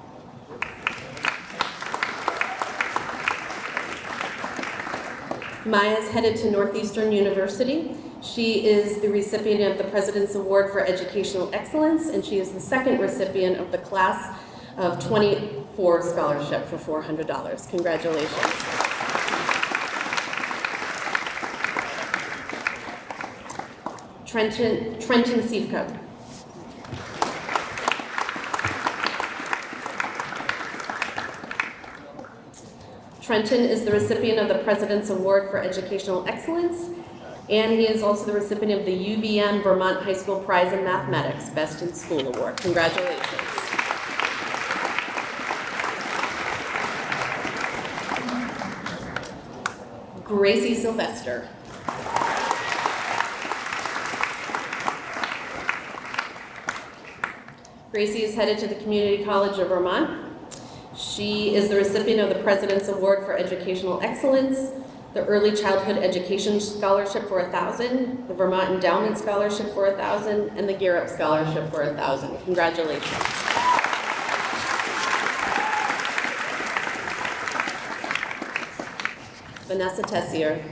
Maya is headed to Northeastern University. She is the recipient of the President's Award for Educational Excellence, and she is the second recipient of the Class of 24 Scholarship for $400. Congratulations. Trenton Sivka. Trenton is the recipient of the President's Award for Educational Excellence, and he is also the recipient of the UVM Vermont High School Prize in Mathematics Best in School Award. Congratulations. Gracie Sylvester. Gracie is headed to the Community College of Vermont. She is the recipient of the President's Award for Educational Excellence, the Early Childhood Education Scholarship for $1,000, the Vermont Endowment Scholarship for $1,000, and the Garrett Scholarship for $1,000. Congratulations. Vanessa Tessier.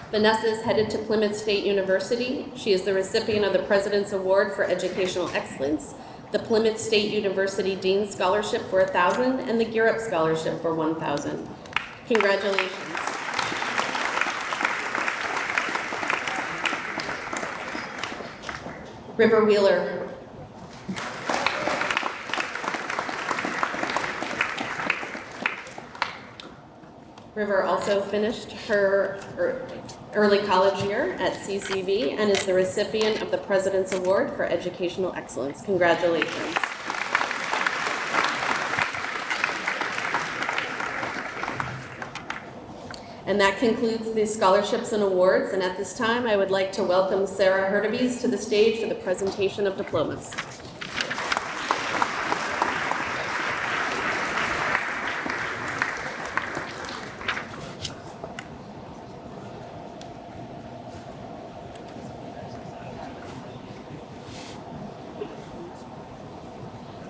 Vanessa is headed to Plymouth State University. She is the recipient of the President's Award for Educational Excellence, the Plymouth State University Dean Scholarship for $1,000, and the Garrett Scholarship for $1,000. Congratulations. River Wheeler. River also finished her early college year at CCV and is the recipient of the President's Award for Educational Excellence. Congratulations. And that concludes the scholarships and awards. And at this time, I would like to welcome Sarah Hurtubise to the stage for the presentation of diplomas.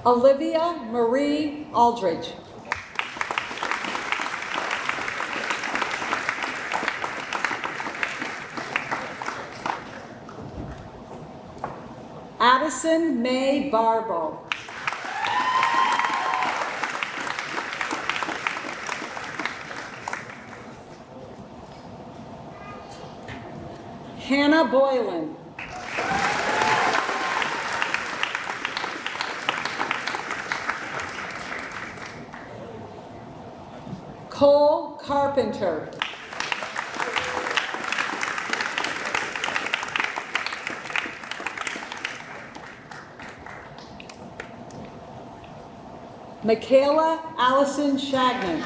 Olivia Marie Aldridge. Addison May Barbo. Hannah Boylan. Cole Carpenter. Michaela Allison Shagnon.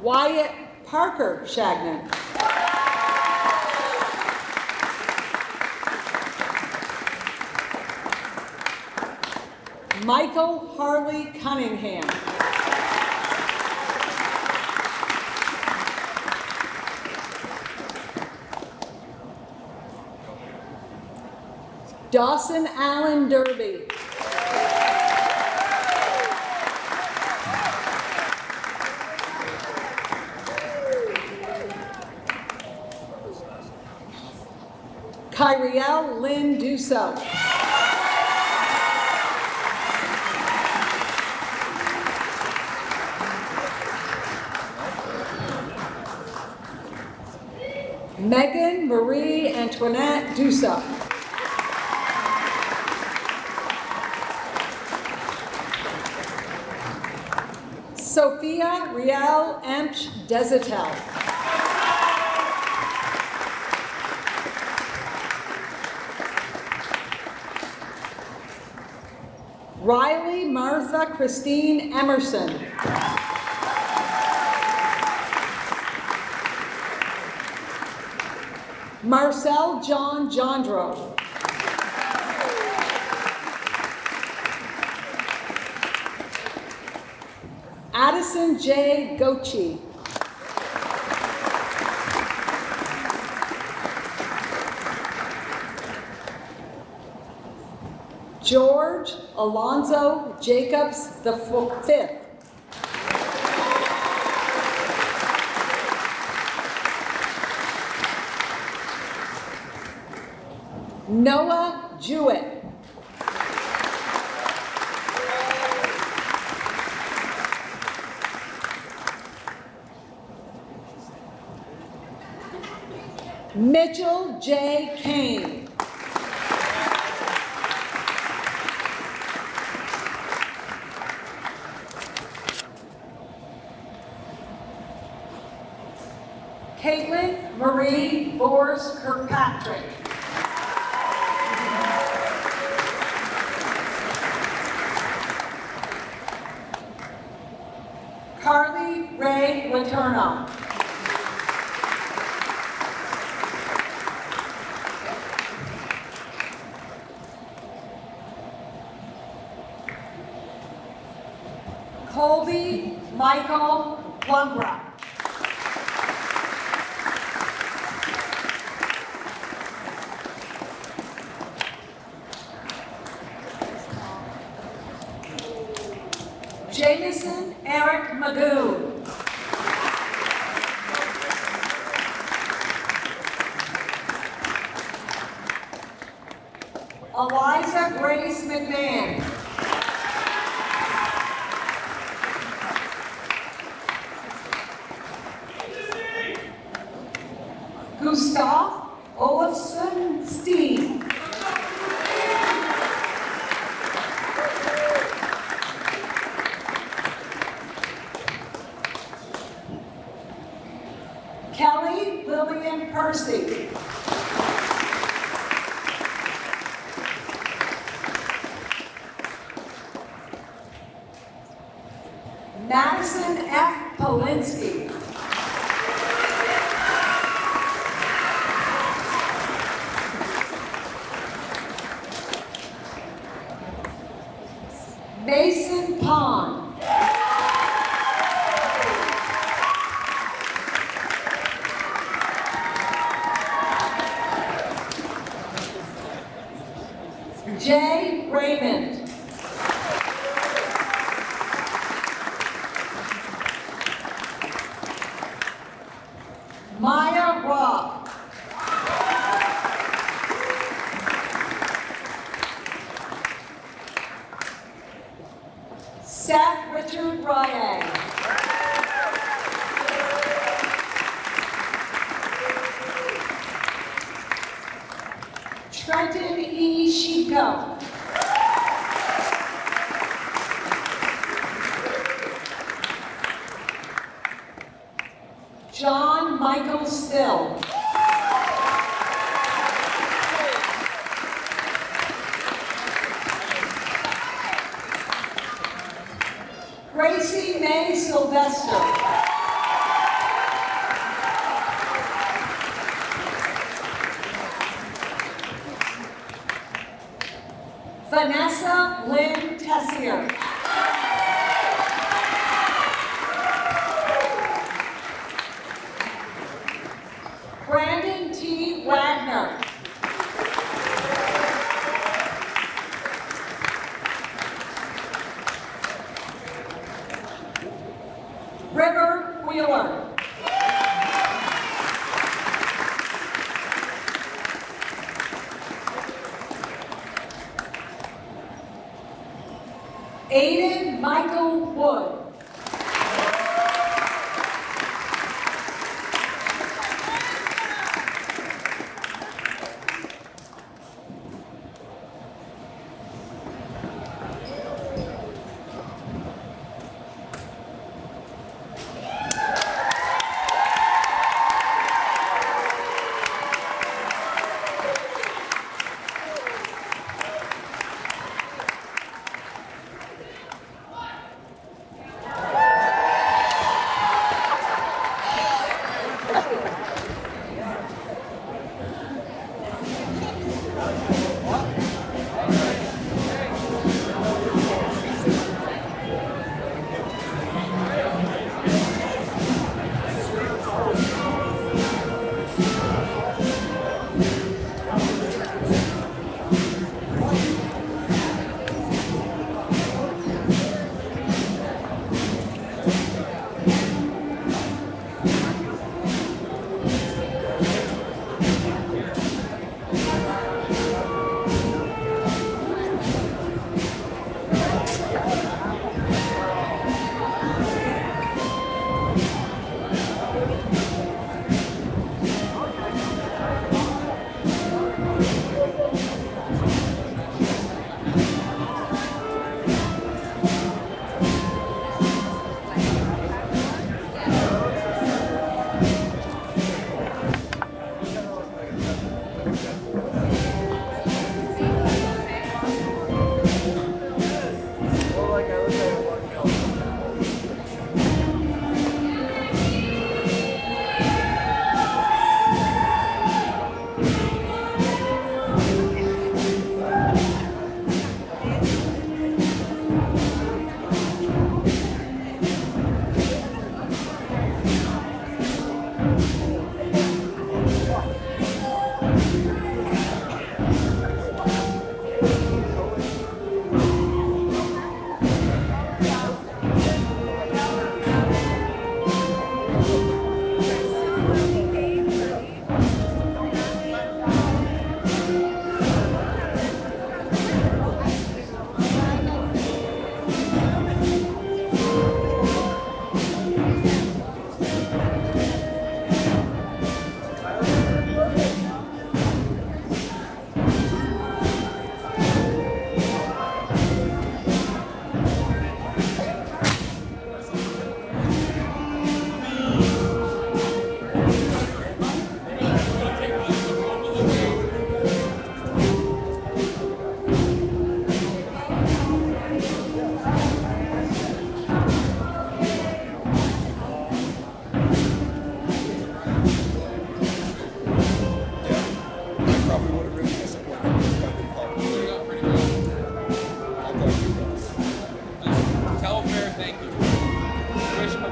Wyatt Parker Shagnon. Michael Harley Cunningham. Dawson Allen Derby. Kyrielle Lynn Dusso. Megan Marie Antoinette Dusso. Sophia Riel Empsch Desatel. Riley Martha Christine Emerson. Marcel John Jondro. Addison J. Gochi. George Alonzo Jacobs V. Noah Jewett. Mitchell J. Kane. Caitlin Marie Vors Kirkpatrick. Carly Ray Laterno. Colby Michael Plumbrook. Jameson Eric Magoo. Eliza Grace McMahon. Gustav Olafsson Steen. Lillian Percy. Madison F. Polinsky. Mason Pond. Jay Raymond. Maya Rock. Seth Richard Ryan. Trenton E. Chico. John Michael Still. Gracie May Sylvester. Vanessa Lynn Tessier. Brandon T. Wagner. River Wheeler. Aiden Michael Wood.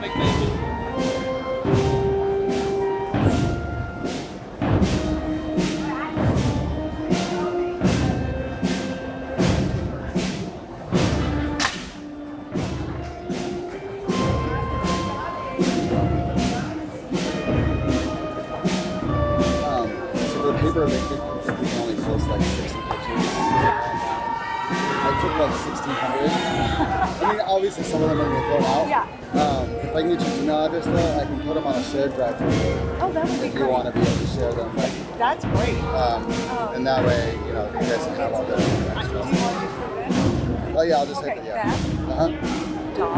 Big thank you. So for paper, we can only post like 60 pictures. I took like 1,600. I mean, obviously some of them are going to get thrown out. Yeah. If I can get your email address though, I can put them on a shared drive for you. Oh, that would be If you great. want to be able to share them. But, That's great. and that way, you know, you guys can have all the extras. Oh yeah, I'll just Okay, hit it, yeah. Beth. Uh-huh. Dot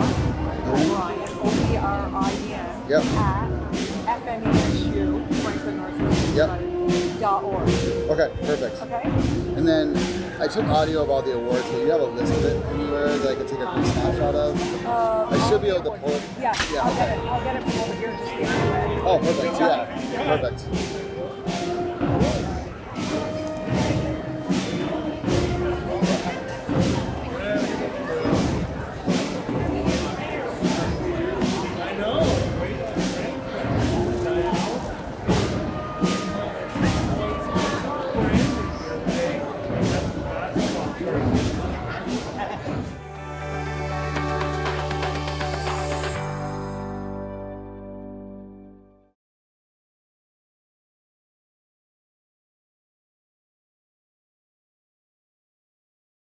O'Brien, O-B-R-I-N, Yep. at FNESU, Franklin Northwest.org. Okay, perfect. Okay? And then I took audio of all the awards, but you have a list of it anywhere that I could take a quick snapshot of? I should be able to pull it. Yeah, Yeah, I'll okay. get it from over here. Just give it away. Oh, perfect. Yeah, perfect.